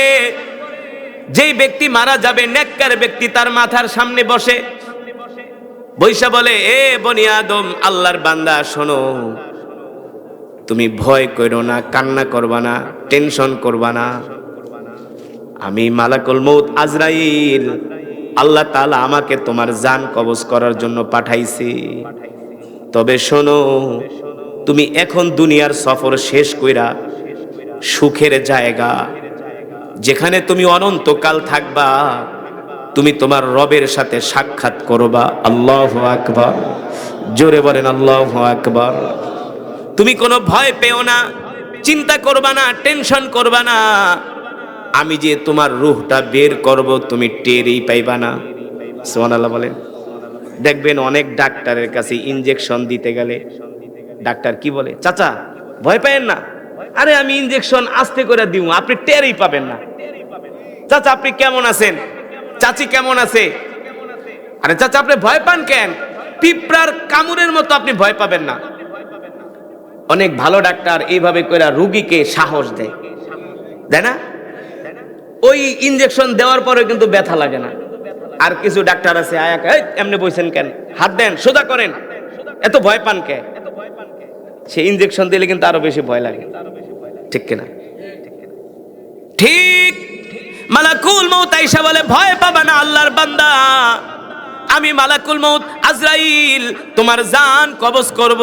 যেই ব্যক্তি মারা যাবে, নেককার ব্যক্তি তার মাথার সামনে বসে, বৈশা বলে, এ বনি আদম, আল্লাহর বান্দা শোনো, তুমি ভয় করো না, কান্না করবা না, টেনশন করবা না। আমি মালাকুল মউত আজরাইল, আল্লাহ তাআলা আমাকে তোমার জান কবজ করার জন্য পাঠাইছে। তবে শোনো, তুমি এখন দুনিয়ার সফর শেষ কইরা সুখের জায়গা, যেখানে তুমি অনন্তকাল থাকবা, তুমি তোমার রবের সাথে সাক্ষাৎ করবা। আল্লাহু আকবার, জোরে বলেন আল্লাহু আকবার। তুমি কোনো ভয় পেও না, চিন্তা করবা না, টেনশন করবা না। আমি যে তোমার রূহটা বের করব, তুমি টেরই পাইবা না। সুবহানাল্লাহ বলেন। দেখবেন অনেক ডাক্তারের কাছে ইনজেকশন দিতে গেলে ডাক্তার কি বলে, চাচা ভয় পাবেন না, আরে আমি ইনজেকশন আস্তে করে দিব, আপনি টেরই পাবেন না। চাচা আপনি কেমন আছেন, চাচি কেমন আছে, আরে চাচা আপনি ভয় পান কেন, পিঁপড়ার কামড়ের মতো আপনি ভয় পাবেন না। অনেক ভালো ডাক্তার এইভাবে করে রোগীকে সাহস দেয়, তাই না? ওই ইনজেকশন দেওয়ার পরে কিন্তু ব্যথা লাগে না। আর কিছু ডাক্তার আছে, আয়া এমনি বইছেন কেন, হাত দেন, সোজা করেন, এত ভয় পান কে? সে ইনজেকশন দিলে কিন্তু আরো বেশি ভয় লাগে, ঠিক কিনা? ঠিক। মালাকুল মউত আয়েশা বলে, ভয় পাবা না আল্লাহর বান্দা, আমি মালাকুল মউত আজরাইল তোমার জান কবজ করব।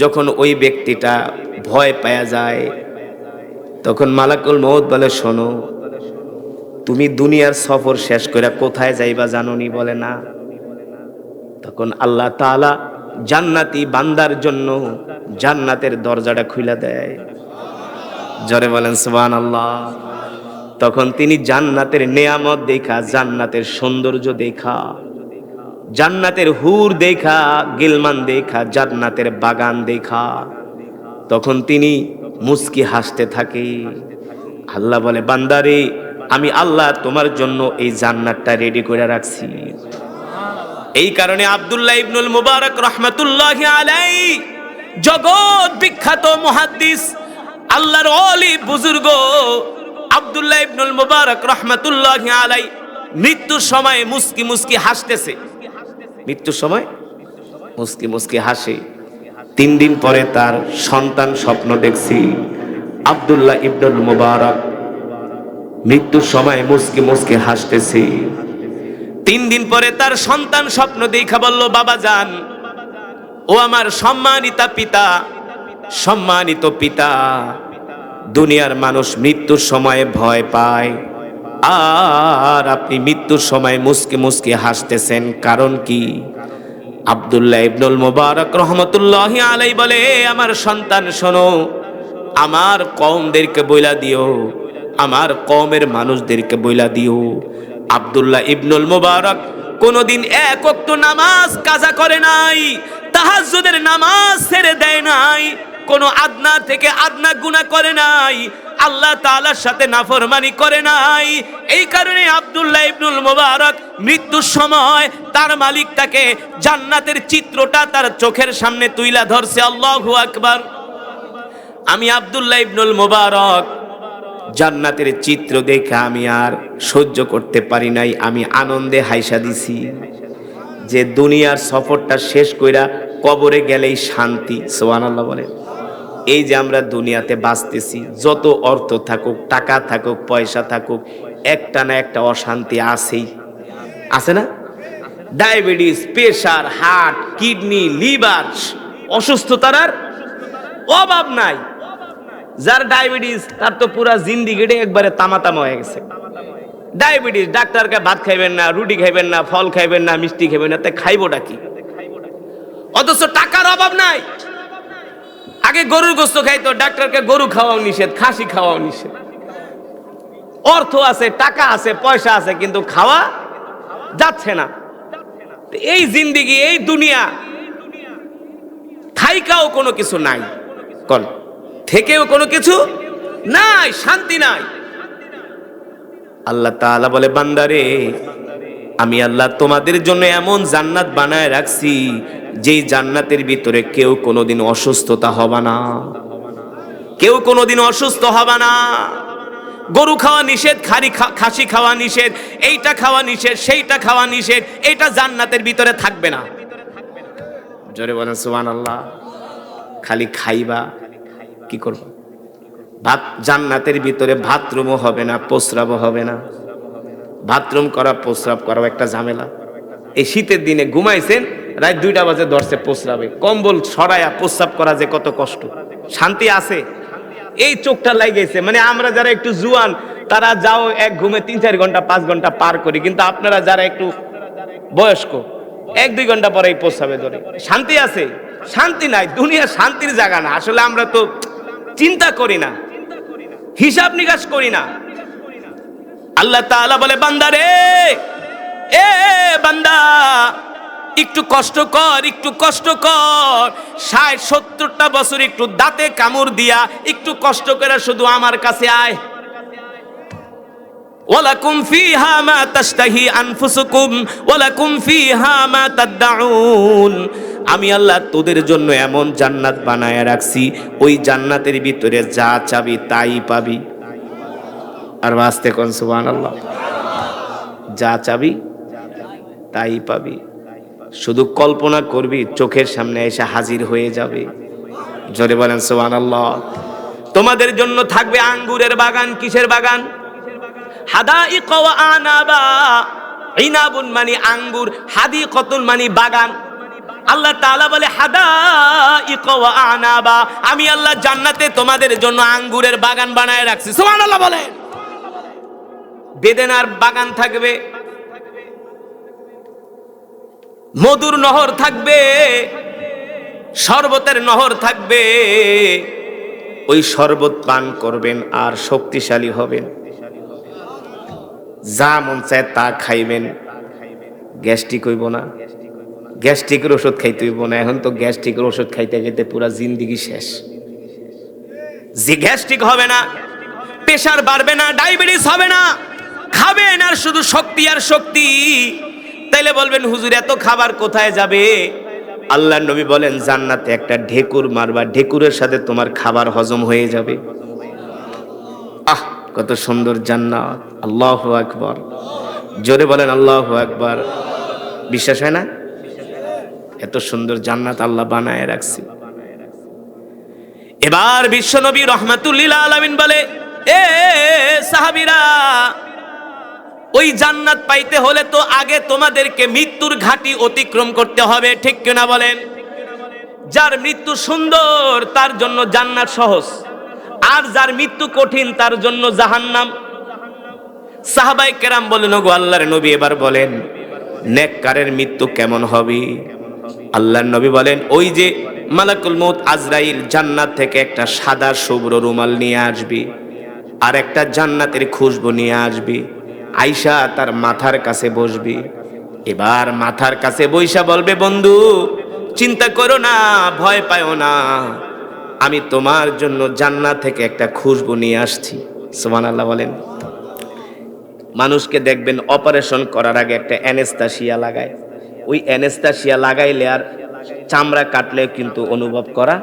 যখন ওই ব্যক্তিটা ভয় পায়া যায়, তখন মালাকুল মউত বলে, শোনো, তুমি দুনিয়ার সফর শেষ করে কোথায় যাইবা জানোনি? বলে না। তখন আল্লাহ তাআলা জান্নাতি বান্দার জন্য জান্নাতের দরজাটা খুলে দেয়। জোরে বলেন সুবহানাল্লাহ। তখন তিনি জান্নাতের নেয়ামত দেখা, জান্নাতের সৌন্দর্য দেখা, জান্নাতের হুর দেখা, গিলমান দেখা, জান্নাতের বাগান দেখা, তখন তিনি মুস্কি হাসতে থাকে। আল্লাহ বলে, বান্দারে, আমি আল্লাহ তোমার জন্য এই জান্নাতটা রেডি করে রাখছি। এই কারণে আব্দুল্লাহ ইবনুল মুবারক রাহমাতুল্লাহি আলাইহি, জগৎ বিখ্যাত মুহাদ্দিস, আল্লাহর ওলি বুজুর্গ আব্দুল্লাহ ইবনুল মুবারক রাহমাতুল্লাহি আলাইহি মৃত্যুর সময় মুস্কি মুস্কি হাসতেছে। মৃত্যুর সময় মুস্কি মুস্কি হাসে। 3 দিন পরে তার সন্তান স্বপ্ন দেখছি। আব্দুল্লাহ ইবনুল মুবারক মৃত্যুর সময় মুস্কি মুস্কি হাসতেছে। 3 দিন পরে তার সন্তান স্বপ্ন দেখা বলল, বাবা জান, ও আমার সম্মানিত পিতা, সম্মানিত পিতা, দুনিয়ার মানুষ মৃত্যুর সময় ভয় পায়, আর আপনি মৃত্যুর সময় মুস্কি মুস্কি হাসতেছেন, কারণ কি? আব্দুল্লাহ ইবনুল মুবারক রহমতুল্লাহি আলাইহি বলে, আমার সন্তান শোনো, আমার কওমদেরকে বইলা দিও, আমার কওমের মানুষদেরকে বইলা দিও, আব্দুল্লাহ ইবনুল মুবারক কোনদিন এক ওয়াক্ত নামাজ কাজা করে নাই, তাহাজ্জুদের নামাজ ছেড়ে দেয় নাই, কোন আদনা থেকে আদনা গুনাহ করে নাই, আল্লাহ তাআলার সাথে নাফরমানি করে নাই। এই কারণে আব্দুল্লাহ ইবনুল মুবারক মৃত্যুর সময় তার মালিক তাকে জান্নাতের চিত্রটা তার চোখের সামনে তুইলা ধরছে। আল্লাহু আকবার। আমি আব্দুল্লাহ ইবনুল মুবারক জান্নাতের চিত্র দেখে আমি আর সহ্য করতে পারি নাই, আমি আনন্দে হাইসা দিছি যে দুনিয়ার সফরটা শেষ কইরা কবরে গেলেই শান্তি। সুবহানাল্লাহ বলে। এই যে আমরা দুনিয়াতে বাঁচতেছি, যত অর্থ থাকুক, টাকা থাকুক, পয়সা থাকুক, একটা না একটা অশান্তি আছেই, আছে না? Diabetes, pressure, heart, kidney, liver, অসুস্থতার আর অভাব নাই। যার ডায়াবেটিস তার তো পুরা জিন্দিগিটা একবারে তামাতামা হয়ে গেছে। ডায়াবেটিস, ডাক্তারকে ভাত খাইবেন না, রুটি খাইবেন না, ফল খাইবেন না, মিষ্টি খাইবেন না, তাই খাইবোটা কি? অথচ টাকার অভাব নাই। আগে গরুর গোশত খাইতো, ডাক্তারকে গরু খাওয়াও নিষেধ, খাসি খাওয়াও নিষেধ। অর্থ আছে, টাকা আছে, পয়সা আছে, কিন্তু খাওয়া যাচ্ছে না। এই জিন্দিগি, এই দুনিয়া, থাইকাও কোনো কিছু নাই, কোন থেকেও কোনো কিছু নাই, শান্তি নাই। আল্লাহ তাআলা বলে, বান্দারে, আমি আল্লাহ তোমাদের জন্য এমন জান্নাত বানায় রাখছি, যেই জান্নাতের ভিতরে কেউ কোনোদিন অসুস্থতা হবে না। কেউ কোনোদিন অসুস্থ হবে না। গরু খাওয়া নিষেধ, খাসি খাওয়া নিষেধ, এইটা খাওয়া নিষেধ, সেইটা খাওয়া নিষেধ, এটা জান্নাতের ভিতরে থাকবে না। জোরে বলেন সুবহানাল্লাহ। খালি খাইবা, কি করবা? ভাত, জান্নাতের ভিতরে বাথরুমও হবে না, প্রস্রাবও হবে না। বাথরুম করা, প্রস্রাব করাও একটা ঝামেলা। এই শীতের দিনে ঘুমাইছেন, রাত 2টা বাজে ধরছে প্রস্রাবে, কম্বল সরায়া প্রস্রাব করা যে কত কষ্ট। শান্তি আছে? এই চোখটা লাগেছে। মানে আমরা যারা একটু জুয়ান তারা যাও এক ঘুমে 3-4 ঘন্টা 5 ঘন্টা পার করি, কিন্তু আপনারা যারা একটু বয়স্ক 1-2 ঘন্টা পরে এই প্রস্রাবে ধরে। শান্তি আছে? শান্তি নাই। দুনিয়া শান্তির জায়গা না। আসলে আমরা তো চিন্তা করি না, হিসাব নিকাশ করি না। আল্লাহ তাআলা বলে, বান্দা রে, এ বান্দা, একটু কষ্ট কর, একটু কষ্ট কর। 60-70টা বছর একটু দাঁতে কামড় দিয়া একটু কষ্ট করে শুধু আমার কাছে আয়। ওয়ালাকুম ফিহা মা তাশতাহি আনফুসুকুম ওয়ালাকুম ফিহা মা তাদউন। আমি আল্লাহ তোদের জন্য এমন জান্নাত বানায়া রাখছি, ওই জান্নাতের ভিতরে যা চাবি তাই পাবি। আর আস্তে কোন সুবহানাল্লাহ। যা চাবি তাই পাবি। শুধু কল্পনা করবি, চোখের সামনে এসে হাজির হয়ে যাবে। জোরে বলেন সুবহানাল্লাহ। তোমাদের জন্য থাকবে আঙ্গুরের বাগান। কিসের বাগান? হাদাইক ওয়া আনাবা। ইনাবুন মানে আঙ্গুর, হাদিকাতুন মানে বাগান। আল্লাহ তাআলা বলে হাদাইক ওয়া আনাবা, আমি আল্লাহ জান্নাতে তোমাদের জন্য আঙ্গুরের বাগান বানায় রাখছি। সুবহানাল্লাহ বলেন। বেদেনার বাগান থাকবে, মধুর নহর থাকবে, শরবতের নহর থাকবে। ওই শরবত পান করবেন আর শক্তিশালী হবেন। যা মন চায় তা খাইবেন, গ্যাস্ট্রিক হইব না। গ্যাস্ট্রিকের ওষুধ খাইতে হইব না। এখন তো গ্যাস্ট্রিকের ওষুধ খাইতে খাইতে পুরা জিন্দিগি শেষ। যে গ্যাস্ট্রিক হবে না, প্রেশার বাড়বে না, ডায়াবেটিস হবে না। খাবেন আর শুধু শক্তি আর শক্তি। তাইলে বলবেন, হুজুর এত খাবার কোথায় যাবে? আল্লাহর নবী বলেন, জান্নাতে একটা ঢেকুর মারবা, ঢেকুরের সাথে তোমার খাবার হজম হয়ে যাবে। আহ, কত সুন্দর জান্নাত। আল্লাহু আকবার। জোরে বলেন আল্লাহু আকবার। বিশ্বাস হয় না? এত সুন্দর জান্নাত আল্লাহ বানায় রাখছে। এবার বিশ্বনবী রাহমাতুল্লিল আলামিন বলে, এ সাহাবীরা, ওই জান্নাত পাইতে হলে তো আগে তোমাদেরকে মৃত্যুর ঘাটি অতিক্রম করতে হবে। ঠিক কিনা বলেন? যার মৃত্যু সুন্দর তার জন্য জান্নাত সহজ, আর যার মৃত্যু কঠিন তার জন্য জাহান্নাম। সাহাবায়ে কেরাম বলেন, ওগো আল্লাহর নবী, এবার বলেন নেককারের মৃত্যু কেমন হবে? আল্লাহর নবী বলেন, ওই যে মালাকুল মউত আজরাইল জান্নাত থেকে একটা সাদা শুভ্র রুমাল নিয়ে আসবে, আর একটা জান্নাতের খুশবু নিয়ে আসবে। আয়েশা তার মাথার কাছে বসবে। এবার মাথার কাছে বইসা বলবে, বন্ধু চিন্তা করো না, ভয় পাও না, আমি তোমার জন্য জান্নাত থেকে একটা খুশবু নিয়ে আসছি। সুবহানাল্লাহ বলেন। মানুষকে দেখবেন অপারেশন করার আগে একটা অ্যানেস্থেসিয়া লাগায়। ওই অ্যানেস্থেসিয়া লাগাইলে আর চামড়া কাটলে কিন্তু অনুভব করা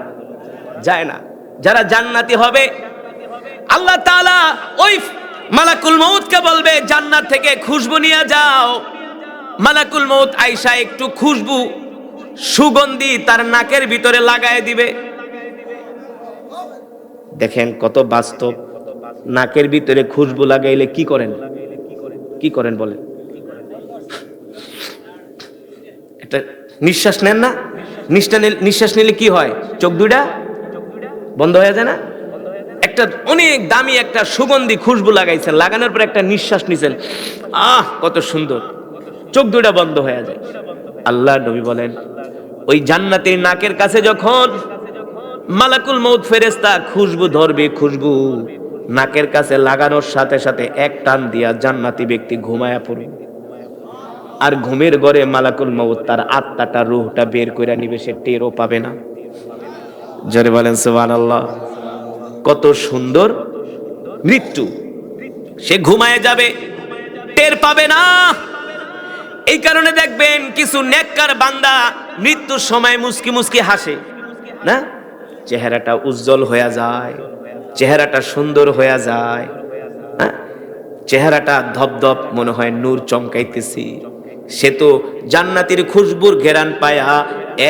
যায় না। যারা জান্নাতি হবে, আল্লাহ তাআলা ওই মালাকুল মউতকে বলবে, জান্নাত থেকে খুশবু নিয়ে যাও। মালাকুল মউত আয়েশা একটু খুশবু, সুগন্ধি তার নাকের ভিতরে লাগায় দিবে। দেখেন কত বাস্তব। নাকের ভিতরে খুশবু লাগাইলে কি করেন? কি করেন বলেন? একটা নিঃশ্বাস নেন না? নিঃশ্বাস নিলে কি হয়? চোখ দুইটা বন্ধ হয়ে যায় না? একটা অনেক দামি একটা সুগন্ধি খুশবু লাগাইছেন, লাগানোর পর একটা নিঃশ্বাস নিছেন, আহ কত সুন্দর, চোখ দুইটা বন্ধ হয়ে যায়। আল্লাহর নবী বলেন, ওই জান্নাতের নাকের কাছে যখন মালাকুল মউত ফেরেশতা খুশবু ধরবে, খুশবু নাকের কাছে লাগানোর সাথে সাথে এক টান দিয়া জান্নাতি ব্যক্তি ঘুমায়া পড়বে। আর ঘুমের ঘরে মালাকুল মউত তার আত্মাটা, রূহটা বের করে নিবে, সে টেরও পাবে না। জোরে বলেন সুবহানাল্লাহ। কত সুন্দর মৃত্যু। সে ঘুমায় যাবে, টের পাবে না। এই কারণে দেখবেন কিছু নেককার বান্দা মৃত্যুর সময় মুস্কি মুস্কি হাসে না, চেহারাটা উজ্জ্বল হয়ে যায়। চেহারাটা সুন্দর হয়ে যায়, হ্যাঁ, চেহারাটা ধপধপ মনে হয় নূর চমকাইতেছি। সে তো জান্নাতের খুশবুর ঘেরান পায়া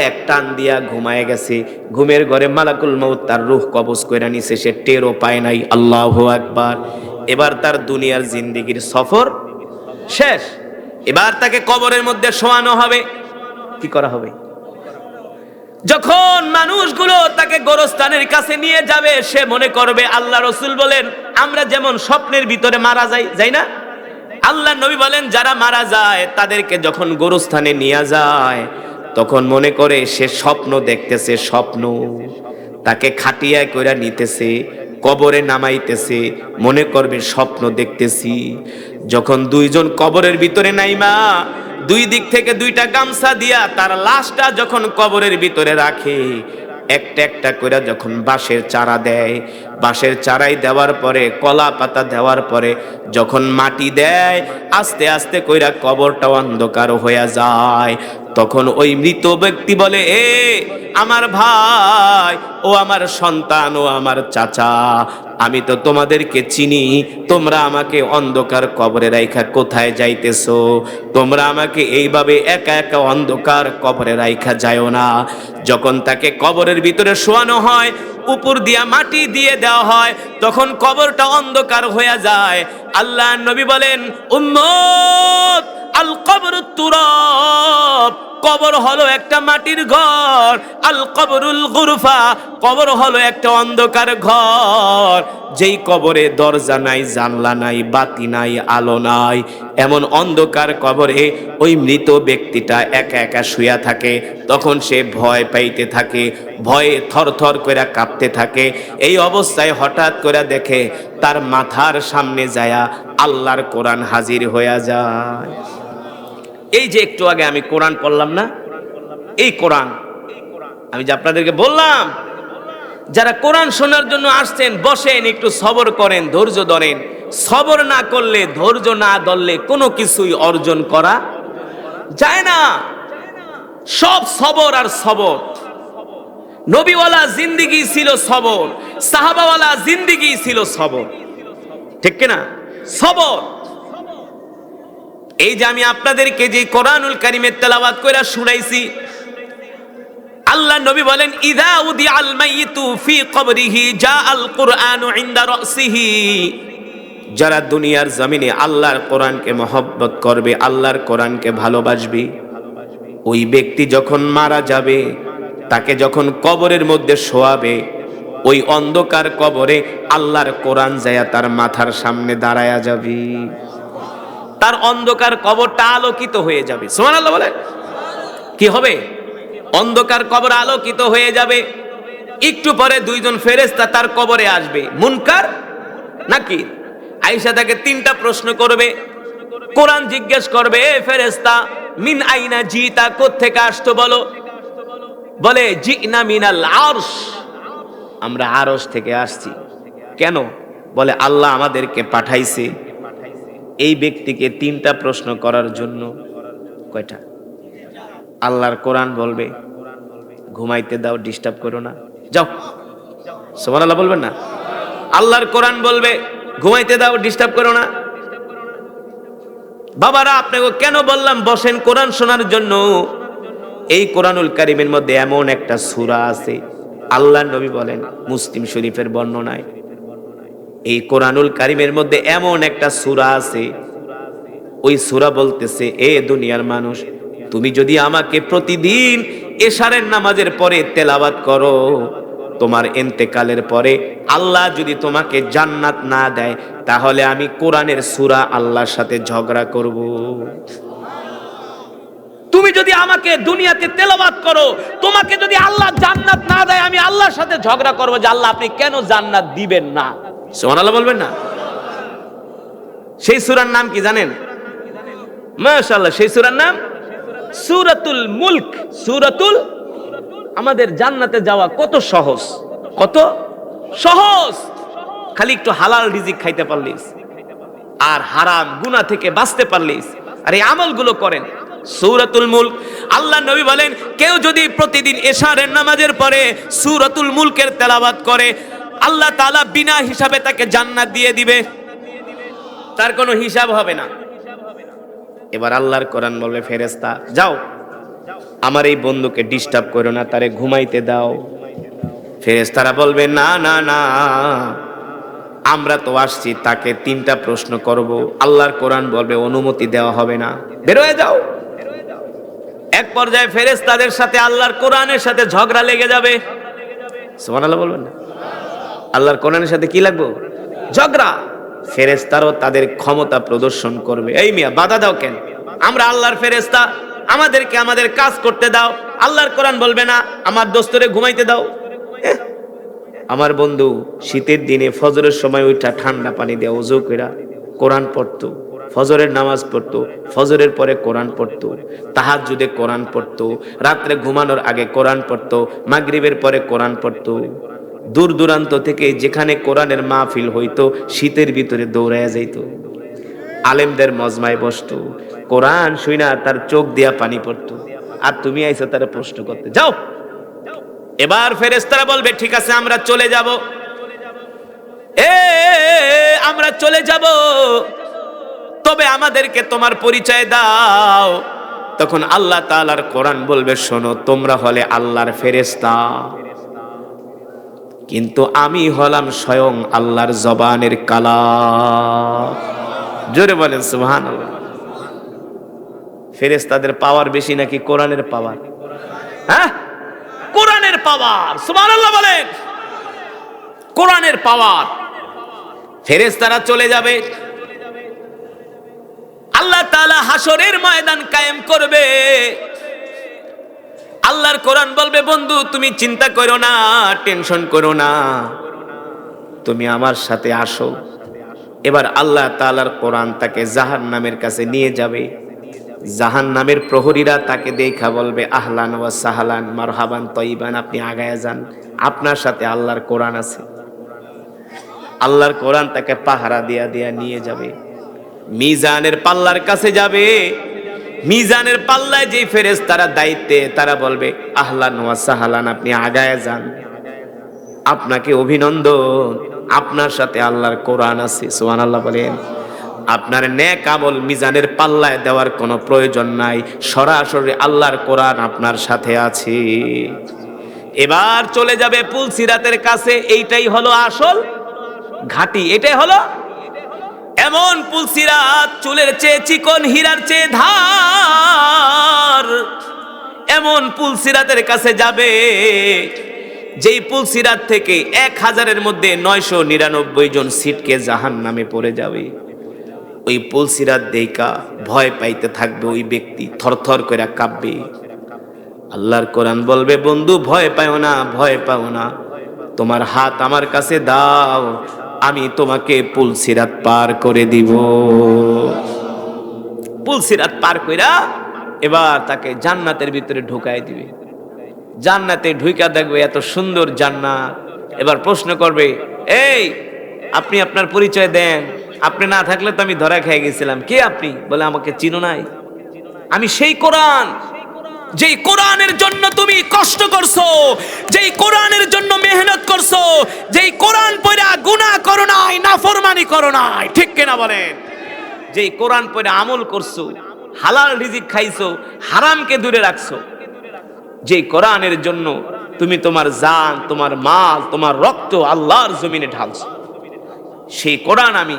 এক টান দিয়া ঘুমায় গেছে। ঘুমের ঘরে মালাকুল মউত তার রূহ কবজ কইরা নিছে, সে টেরও পায় নাই। আল্লাহু আকবার। এবার তার দুনিয়ার জিন্দেগির সফর শেষ। এবার তাকে কবরের মধ্যে শোয়ানো হবে। কি করা হবে? যখন মানুষগুলো তাকে গোরস্থানের কাছে নিয়ে যাবে, সে মনে করবে, আল্লাহ রসুল বলেন আমরা যেমন স্বপ্নের ভিতরে মারা যাই, যাই না? আল্লাহ নবী বলেন যারা মারা যায় তাদেরকে যখন গোরস্থানে নিয়ে যায় তখন মনে করে সে স্বপ্ন দেখতেছে, স্বপ্ন। তাকে খাটিয়ায় কইরা নিতেছে, কবরে নামাইতেছে, মনে করবে স্বপ্ন দেখতেছি। যখন দুইজন কবরের ভিতরে নাইমা দুই দিক থেকে দুইটা গামছা দিয়া তার লাশটা যখন কবরের ভিতরে রাখে, একটা একটা করে যখন বাঁশের চারা দেয়, বাঁশের চারাই দেওয়ার পরে কলা পাতা দেওয়ার পরে যখন মাটি দেয়, আস্তে আস্তে কইরা কবরটা অন্ধকার হয়ে যায়। তখন ওই মৃত ব্যক্তি বলে, এ আমার ভাই, ও আমার সন্তান, ও আমার চাচা, আমি তো তোমাদেরকে চিনি। তোমরা আমাকে অন্ধকার কবরে রাইখা কোথায় যাইতেছো? তোমরা আমাকে এইভাবে একা একা অন্ধকার কবরে রাইখা যায়ও না। যখন তাকে কবরের ভিতরে শোয়ানো হয়, উপর দিয়া মাটি দিয়ে দেওয়া হয়, তখন কবরটা অন্ধকার হয়ে যায়। আল্লাহ নবী বলেন, উম্মত, আল কবরুত তুরাব, কবর হলো একটা মাটির ঘর। আল কবরুল গুরফা, কবর হলো একটা অন্ধকার ঘর। যেই কবরে দরজা নাই, জানলা নাই, বাতি নাই, আলো নাই, এমন অন্ধকার কবরে ওই মৃত ব্যক্তিটা একা একা শুয়া থাকে। তখন সে ভয় পাইতে থাকে, ভয়ে থরথর করে কাঁপতে থাকে। এই অবস্থায় হঠাৎ করে দেখে তার মাথার সামনে যায়া আল্লাহর কোরআন হাজির হয়ে যায়। এই যে একটু আগে আমি কোরআন পড়লাম না, এই কোরআন আমি যে আপনাদেরকে বললাম, যারা কোরআন শোনার জন্য আসছেন, বসেন, একটু সবর করেন, ধৈর্য ধরেন। সবর না করলে, ধৈর্য না ধরলে কোনো কিছুই অর্জন করা যায় না। সব সবর আর সবর। নবীওয়ালা জিন্দেগি ছিল সবর, সাহাবাওয়ালা জিন্দেগি ছিল সবর, ঠিক কিনা? সবর। এই যে আমি আপনাদেরকে যে কোরআনুল কারীমের তেলাওয়াত কইরা শুনাইছি, আল্লাহ নবী বলেন, ইযা উদিআল মাইয়িতু ফি কবরিহি জাআল কুরআনু ইনদা রাসিহি। যারা দুনিয়ার জমিনে আল্লাহর কোরআনকে মহব্বত করবে, আল্লাহর কোরআনকে ভালোবাসবে, ওই ব্যক্তি যখন মারা যাবে, তাকে যখন কবরের মধ্যে শোয়াবে, ওই অন্ধকার কবরে আল্লাহর কোরআন যায়া তার মাথার সামনে দাঁড়ায়া যাবে। তার অন্ধকার কবরটা আলোকিত হয়ে যাবে। সুবহানাল্লাহ বলে। কি হবে? অন্ধকার কবর আলোকিত হয়ে যাবে। একটু পরে দুইজন ফেরেশতা তার কবরে আসবে, মুনকার নাকির। আয়েশা তাকে তিনটা প্রশ্ন করবে। কোরআন জিজ্ঞেস করবে, এ ফেরেশতা, মিন আইনা জিতা, কোত্থেকে আসতো বলো? বলে, জিনা মিনাল আরশ, আমরা আরশ থেকে আসছি। কেন? বলে, আল্লাহ আমাদেরকে পাঠাইছে এই ব্যক্তিকে তিনটা প্রশ্ন করার জন্য। কয়টা? আল্লাহর কোরআন বলবে, ঘুমাইতে দাও, ডিস্টার্ব করো না, যাও। সুবহানাল্লাহ বলবেন না? আল্লাহর কোরআন বলবে, ঘুমাইতে দাও, ডিস্টার্ব করো না। বাবারা, আপনাকে কেন বললাম বসেন কোরআন শোনার জন্য? এই কোরআনুল কারীমের মধ্যে এমন একটা সূরা আছে, আল্লাহ নবী বলেন, মুসলিম শরীফের বর্ণনায়, এই কোরআনুল কারীমের মধ্যে এমন একটা সূরা আছে, ওই সূরা বলতেছে, এ দুনিয়ার মানুষ, তুমি যদি আমাকে প্রতিদিন এশারের নামাজের পরে তেলাওয়াত করো, তোমার ইন্তেকালের পরে আল্লাহ যদি তোমাকে জান্নাত না দেয়, তাহলে আমি কোরআনের সূরা আল্লাহর সাথে ঝগড়া করব। তুমি যদি আমাকে দুনিয়াতে তেলাওয়াত করো, তোমাকে যদি আল্লাহ জান্নাত না দেয়, আমি আল্লাহর সাথে ঝগড়া করব যে আল্লাহ আপনি কেন জান্নাত দিবেন না। সুবহানাল্লাহ বলবেন না? সেই সূরার নাম কি জানেন? মাশাআল্লাহ, সেই সূরার নাম সূরাতুল মুলক। সূরাতুল, আমাদের জান্নাতে যাওয়া কত সহজ, কত সহজ। খালি একটু হালাল রিজিক খাইতে পারলিস আর হারাম গুনাহ থেকে বাঁচতে পারলিস, আর এই আমলগুলো করেন। সূরাতুল মুলক, আল্লাহ নবী বলেন, কেউ যদি প্রতিদিন এশারের নামাজের পরে সূরাতুল মুলকের তেলাওয়াত করে, আল্লাহ তাআলা বিনা হিসাবে তাকে জান্নাত দিয়ে দিবে, তার কোনো হিসাব হবে না। এবার আল্লাহর কোরআন বলবে, ফেরেশতা যাও, আমার এই বন্ধুকে ডিস্টার্ব করো না, তারে ঘুমাইতে দাও। ফেরেশতারা বলবে, না না না, আমরা তো আসছি তাকে 3টা প্রশ্ন করব। আল্লাহর কোরআন বলবে, অনুমতি দেওয়া হবে না, বের হয়ে যাও। এক পর্যায়ে ফেরেশতাদের সাথে আল্লাহর কোরআনের সাথে ঝগড়া লেগে যাবে। সুবহানাল্লাহ বলবেন না? আল্লাহর কোরআনের সাথে কি লাগবে? ঝগড়া। ফেরেশতারাও তাদের ক্ষমতা প্রদর্শন করবে, এই মিয়া বাধা দাও কেন, আমরা আল্লাহর ফেরেশতা, আমাদেরকে আমাদের কাজ করতে দাও। আল্লাহর কোরআন বলবে না আমার দোস্তরে ঘুমাইতে দাও। আমার বন্ধু শীতের দিনে ফজরের সময় উঠা ঠান্ডা পানি দিয়ে ওযু কইরা কোরআন পড়তো, ফজরের নামাজ পড়তো, ফজরের পরে কোরআন পড়তো, তাহাজ্জুদে কোরআন পড়তো, রাত্রে ঘুমানোর আগে কোরআন পড়তো, মাগরিবের পরে কোরআন পড়তো। দূর দূরান্ত থেকে যেখানে কোরআনের মাহফিল হইতো শীতের ভিতরে দৌড়ায়া যাইতো, আলেমদের মজমায় বসতো, কোরআন শুইনা তার চোখ দিয়া পানি পড়তো। আর তুমি আইছো তারা প্রশ্ন করতে, যাও। এবার ফেরেশতারা বলবে, ঠিক আছে আমরা চলে যাব, আমরা চলে যাব, তবে আমাদেরকে তোমার পরিচয় দাও। তখন আল্লাহ তাআলার কোরআন বলবে, শোনো, তোমরা হলে আল্লাহর ফেরেশতা, কিন্তু আমি হলাম স্বয়ং আল্লাহর জবানের কালাম। জোরে বলেন সুবহানাল্লাহ। ফেরেশতাদের পাওয়ার বেশি নাকি কোরআনের পাওয়ার? হ্যাঁ, কোরআনের পাওয়ার। সুবহানাল্লাহ বলেন, কোরআনের পাওয়ার। ফেরেশতারা চলে যাবে, আল্লাহ তাআলা হাসরের ময়দান কায়েম করবে। আল্লাহর কোরআন বলবে, বন্ধু তুমি চিন্তা করো না, টেনশন করো না, তুমি আমার সাথে আসো। এবার আল্লাহ তাআলার কোরআন তাকে জাহান্নামের কাছে নিয়ে যাবে। জাহান্নামের প্রহরীরা তাকে দেখা বলবে, আহলান ওয়া সাহলান মারহাবান তয়িবান, আপনি আগায়া যান, আপনার সাথে আল্লাহর কোরআন আছে। আল্লাহর কোরআন তাকে পাহারা দিয়া দিয়া নিয়ে যাবে, মিজানের পাল্লার কাছে যাবে। মিজানের পাল্লায় যে ফেরেশতারা দায়িত্বে, তারা বলবে, আহলান ওয়া সাহলান, আপনি আগায়া যান, আপনাকে অভিনন্দন, আপনার সাথে আল্লাহর কোরআন আছে। সুবহানাল্লাহ বলেন। আপনার নেক আমল মিজানের পাল্লায় দেওয়ার কোনো প্রয়োজন নাই, সরাসরি আল্লাহর কোরআন আপনার সাথে আছে। এবার চলে যাবে পুলসিরাতের কাছে। এইটাই হলো আসল ঘাটি, এটাই হলো এমন পুলসিরাত, চুলের চেয়ে চিকন, হীরার চেয়ে ধার। এমন পুলসিরাতের কাছে যাবে যেই পুলসিরাত থেকে 1000-এর মধ্যে 999 জন সিটকে জাহান্নামে পড়ে যাবে। ওই পুলসিরাত দেইকা ভয় পাইতে থাকবে ওই ব্যক্তি, থরথর করে কাঁপবে। আল্লাহর কোরআন বলবে, বন্ধু ভয় পাও না, ভয় পাও না, তোমার হাত আমার কাছে দাও, আমি তোমাকে পুলসিরাত পার করে দিব। পুলসিরাত পার কইরা এবার তাকে জান্নাতের ভিতরে ঢুকাই দিবে। জান্নাতে ঢুইকা দেখবে এত সুন্দর জান্নাত। এবার প্রশ্ন করবে, এই আপনি আপনার পরিচয় দেন, আপনি না থাকলে তো আমি ধরা খেয়ে গেছিলাম, কে আপনি? বলে, আমাকে চিনো নাই, আমি সেই কোরআন, যেই কোরআনের জন্য তুমি কষ্ট করছো, যেই কোরআনের জন্য মেহনত করছো, যেই কোরআন পড়া গুনাহ করো নাই, নাফরমানি করো নাই, ঠিক কিনা বলেন? যেই কোরআন পড়ে আমল করছো, হালাল রিজিক খাইছো, হারামকে দূরে রাখছো, যেই কোরআনের জন্য তুমি তোমার জান, তোমার মাল, তোমার রক্ত আল্লাহর জমিনে ঢালছো, সেই কোরআন আমি,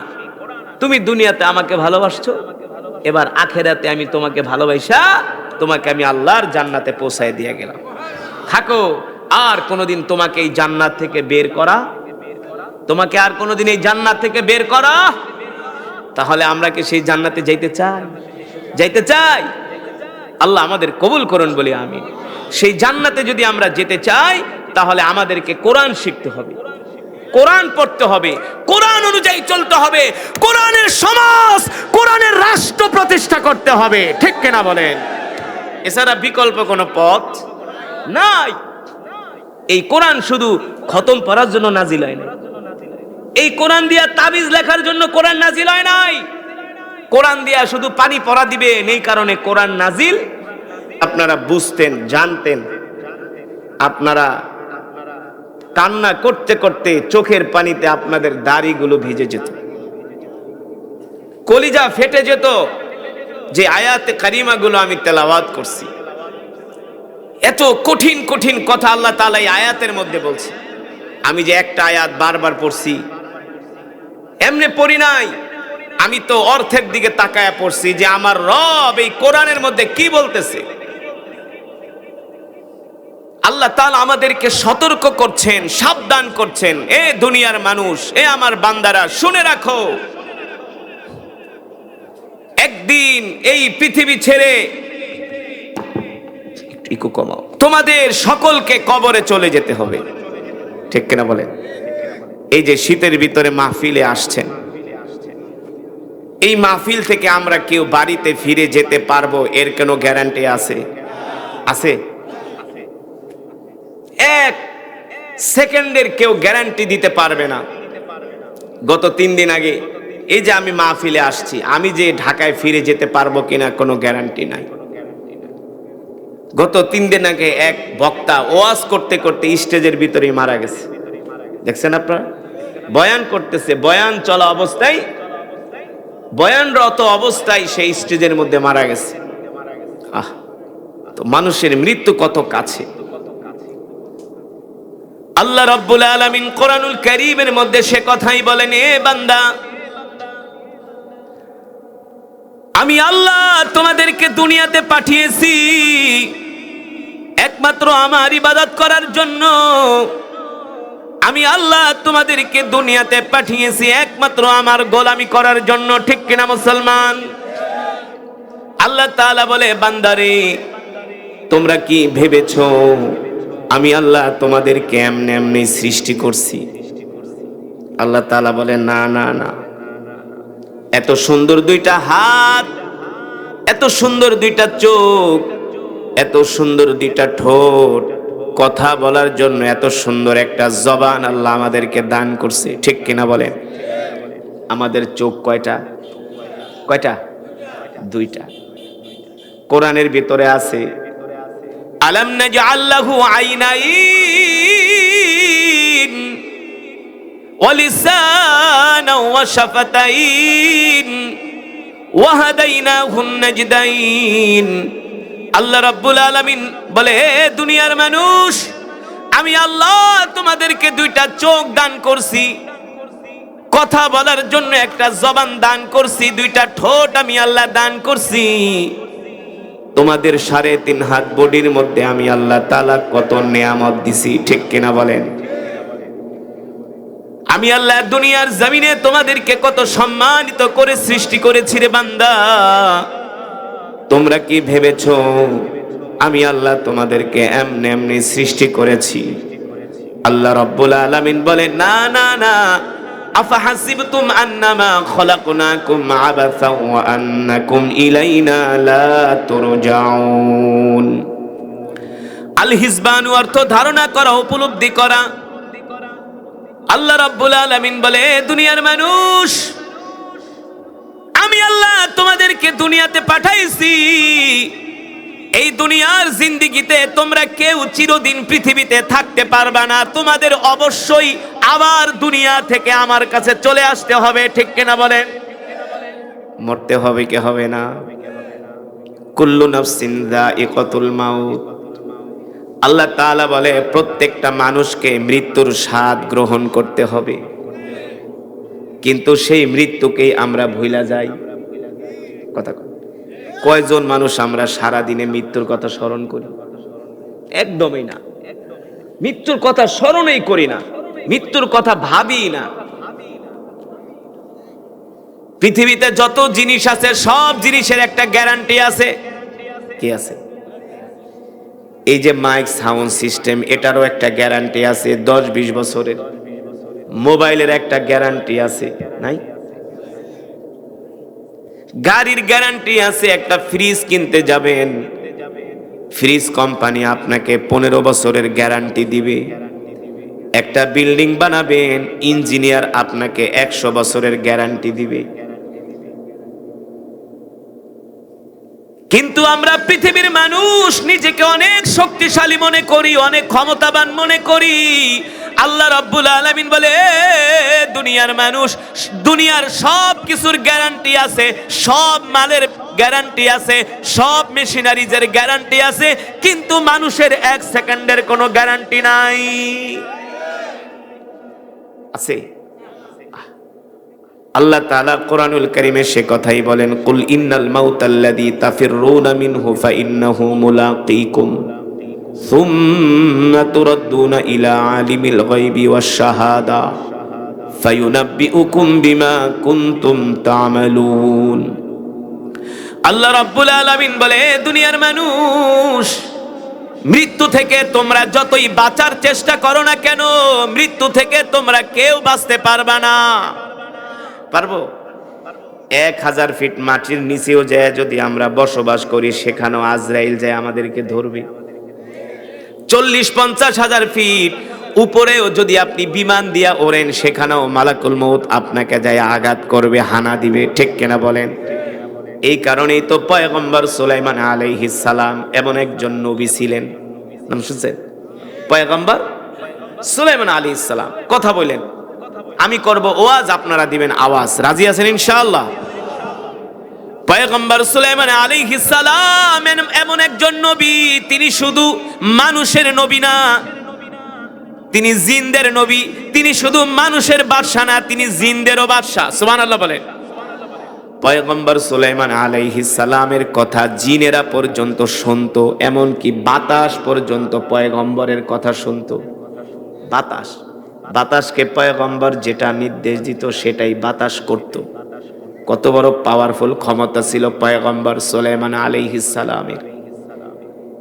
তুমি দুনিয়াতে আমাকে ভালোবাসছো, এবার আখেরাতে আমি তোমাকে ভালোবাসা তোমাকে আমি আল্লাহর জান্নাতে পৌঁছায় দিয়ে গেলাম। থাকো, আর কোনোদিন তোমাকে এই জান্নাত থেকে বের করা, তোমাকে আর কোনোদিন এই জান্নাত থেকে বের করা। তাহলে আমরা কি সেই জান্নাতে যাইতে চাই? যাইতে চাই? আল্লাহ আমাদের কবুল করুন বলি আমিন। সেই জান্নাতে যদি আমরা যেতে চাই, তাহলে আমাদেরকে কোরআন শিখতে হবে, কোরআন পড়তে হবে, কোরআন অনুযায়ী চলতে হবে, কোরআনের সমাজ, কোরআনের রাষ্ট্র প্রতিষ্ঠা করতে হবে, ঠিক কিনা বলেন? এছাড়া বিকল্প কোনো পথ নাই। এই কোরআন শুধু খতম পড়ার জন্য নাজিল হয় নাই, এই কোরআন দিয়া তাবিজ লেখার জন্য কোরআন নাজিল হয় নাই, কোরআন দিয়া শুধু পানি পড়া দিবে এই কারণে কোরআন নাজিল। আপনারা বুঝতেন, জানতেন, আপনারা কান্না করতে করতে চোখের পানিতে আপনাদের দাড়িগুলো ভিজে যেত, কলিজা ফেটে যেত যে আয়াতে কারিমাগুলো আমি তেলাওয়াত করছি। এত কঠিন কঠিন কথা আল্লাহ তাআলা এই আয়াতের মধ্যে বলছে। আমি যে একটা আয়াত বারবার পড়ছি, এমনি পড়ি নাই, আমি তো অর্থের দিকে তাকায়া পড়ছি যে আমার রব এই কোরআনের মধ্যে কি বলতেছে। আল্লাহ তাআলা আমাদেরকে সতর্ক করছেন, সাবধান করছেন, এ দুনিয়ার মানুষ, এ আমার বান্দারা, শুনে রাখো, একদিন এই পৃথিবী ছেড়ে একটু কমাও, তোমাদের সকলকে কবরে চলে যেতে হবে। ঠিক কিনা বলেন? এই যে শীতের ভিতরে মাহফিলে আসছেন, এই মাহফিল থেকে আমরা কেউ বাড়িতে ফিরে যেতে পারবো এর কোনো গ্যারান্টি আছে? আছে? এক সেকেন্ডের কেউ গ্যারান্টি দিতে পারবে না। গত 3 দিন আগে এই যে আমি মাহফিলে আসছি, আমি যে ঢাকায় ফিরে যেতে পারবো কিনা কোনো গ্যারান্টি নাই। গত 3 দিন আগে এক বক্তা ওয়াজ করতে করতে স্টেজের ভিতরেই মারা গেছে। দেখছেন আপনারা? বয়ান করতেছে, বয়ান চলা অবস্থায়, বয়ানরত অবস্থায় সেই স্টেজের মধ্যে মারা গেছে। তো মানুষের মৃত্যু কত কাছে। আল্লাহ রাব্বুল আলামিন কোরআনুল কারীমের মধ্যে সে কথাই বলেন, এ বান্দা, আমি আল্লাহ তোমাদেরকে দুনিয়াতে পাঠিয়েছি একমাত্র আমার ইবাদত করার জন্য। আমি আল্লাহ তোমাদেরকে দুনিয়াতে পাঠিয়েছি একমাত্র আমার গোলামি করার জন্য। ঠিক কিনা মুসলমান? আল্লাহ তাআলা বলে, বান্দারে, তোমরা কি ভেবেছো আমি আল্লাহ তোমাদেরকে এমনি এমনি সৃষ্টি করছি? আল্লাহ তাআলা বলে, না না না, এত সুন্দর 2টা হাত, এত সুন্দর 2টা চোখ, এত সুন্দর 2টা ঠোঁট, কথা বলার জন্য এত সুন্দর একটা জবান আল্লাহ আমাদেরকে দান করছে। ঠিক কিনা বলেন? আমাদের চোখ কয়টা? কয়টা? 2টা। কোরআনের ভিতরে আছে, আলাম নাজআল লাহু আইনাইন ওয়া লিসানান ওয়া শাফাতাইন ওয়া হাদাইনাহুন নাজদাইন। আল্লাহ রাব্বুল আলামিন বলে, হে দুনিয়ার মানুষ, আমি আল্লাহ তোমাদেরকে 2টা চোখ দান করছি, কথা বলার জন্য একটা জবান দান করছি, 2টা ঠোঁট আমি আল্লাহ দান করছি। তোমাদের 3.5 হাত বডির মধ্যে আমি আল্লাহ তাআলা কত নিয়ামত দিছি। ঠিক কিনা বলেন? আমি আল্লাহ দুনিয়ার জমিনে তোমাদেরকে কত সম্মানিত করে সৃষ্টি করেছি রে বান্দা। তোমরা কি ভেবেছো আমি আল্লাহ তোমাদেরকে এমনি এমনি সৃষ্টি করেছি? আল্লাহ রাব্বুল আলামিন বলেন, না না না, আফাহাসিবতুম আন্নামা খলাকনাকুম আবাসা ওয়া আন্নাকুম ইলাইনা লা তুরজাউন। আল হিসবানু অর্থ ধারণা করা, উপলব্ধি করা। আল্লাহ রাব্বুল আলামিন বলে, দুনিয়ার মানুষ, আমি আল্লাহ তোমাদেরকে দুনিয়াতে পাঠাইছি। এই দুনিয়ার জিন্দেগিতে তোমরা কেউ চিরদিন পৃথিবীতে থাকতে পারবে না। তোমাদের অবশ্যই আবার দুনিয়া থেকে আমার কাছে চলে আসতে হবে। ঠিক কিনা বলেন? মরতে হবে কি হবে না? কুল্লু নাফসিন যায়িকাতুল মাউত। আল্লাহ তাআলা বলে, প্রত্যেকটা মানুষকে মৃত্যুর স্বাদ গ্রহণ করতে হবে, কিন্তু সেই মৃত্যুকেই আমরা ভুলা যাই। কথা কয়জন মানুষ আমরা সারা দিনে মৃত্যুর কথা স্মরণ করি? একদমই না। মৃত্যুর কথা স্মরণই করি না, মৃত্যুর কথা ভাবি না। পৃথিবীতে যত জিনিস আছে সব জিনিসের একটা গ্যারান্টি আছে। কি আছে? এই যে মাইক সাউন্ড সিস্টেম, এটারও একটা গ্যারান্টি আছে 10-20 বছরের। মোবাইলের একটা গ্যারান্টি আছে, নাই? গাড়ির গ্যারান্টি আছে। একটা ফ্রিজ কিনতে যাবেন, ফ্রিজ কোম্পানি আপনাকে 15 বছরের গ্যারান্টি দিবে। একটা বিল্ডিং বানাবেন, ইঞ্জিনিয়ার আপনাকে 100 বছরের গ্যারান্টি দিবে। কিন্তু আমরা পৃথিবীর মানুষ নিজেকে অনেক শক্তিশালী মনে করি, অনেক ক্ষমতাবান মনে করি। আল্লাহ রাব্বুল আলামিন বলে, দুনিয়ার মানুষ, দুনিয়ার সব কিছুর গ্যারান্টি আছে, সব মালের গ্যারান্টি আছে, সব মেশিনারিজের গ্যারান্টি আছে, কিন্তু মানুষের এক সেকেন্ডের কোনো গ্যারান্টি নাই। আছে? আল্লাহ তাআলা কোরআনুল কারীমে সে কথাই বলেন, কুল ইন্নাল মাউতাল্লাযী তাফিররুনা মিনহু ফাইন্নাহু মুলাকীকুম সুম্মা তুরাদ্দুনা ইলা আলিমিল গায়বি ওয়াশ শাহাদা ফায়ুনাব্বিউকুম বিমা কুনতুম তা'মালুন। আল্লাহ রাব্বুল আলামিন বলে, দুনিয়ার মানুষ, মৃত্যু থেকে তোমরা যতই বাঁচার চেষ্টা করো না কেন, মৃত্যু থেকে তোমরা কেউ বাঁচতে পারবা না। পারবো? 1000 ফিট মাটির নিচেও যায় যদি আমরা বসবাস করি, সেখানেও আজরাইল যায় আমাদেরকে ধরবে। 40-50 হাজার ফিট উপরেও যদি আপনি বিমান দিয়া ওড়েন, সেখানেও মালাকুল মউত আপনাকে যায় আঘাত করবে, হানা দিবে। ঠিক কিনা বলেন? এই কারণেই তো পয়গম্বর সুলাইমান আলাইহিস সালাম এমন একজন নবী ছিলেন। নাম শুনছেন? পয়গম্বর সুলাইমান আলাইহিস সালাম। কথা বলেন, আমি করব ওয়াজ, আপনারা দিবেন আওয়াজ। রাজি আছেন ইনশাআল্লাহ? পয়গম্বর সুলাইমান আলাইহিস সালাম এমন একজন নবী, তিনি শুধু মানুষের নবী না, তিনি জিনদের নবী। তিনি শুধু মানুষের বাদশা না, তিনি জিনদেরও বাদশা। সুবহানাল্লাহ বলেন। পয়গম্বর সুলাইমান আলাইহিস সালামের কথা জিনেরা পর্যন্ত শুনতো, এমনকি বাতাস পর্যন্ত পয়গম্বরের কথা শুনতো। বাতাস, বাতাসকে পয়গম্বর যেটা নির্দেশ দিত সেটাই বাতাস করত। কত বড় পাওয়ারফুল ক্ষমতা ছিল পয়গম্বর সুলাইমান আলাইহিস সালামের।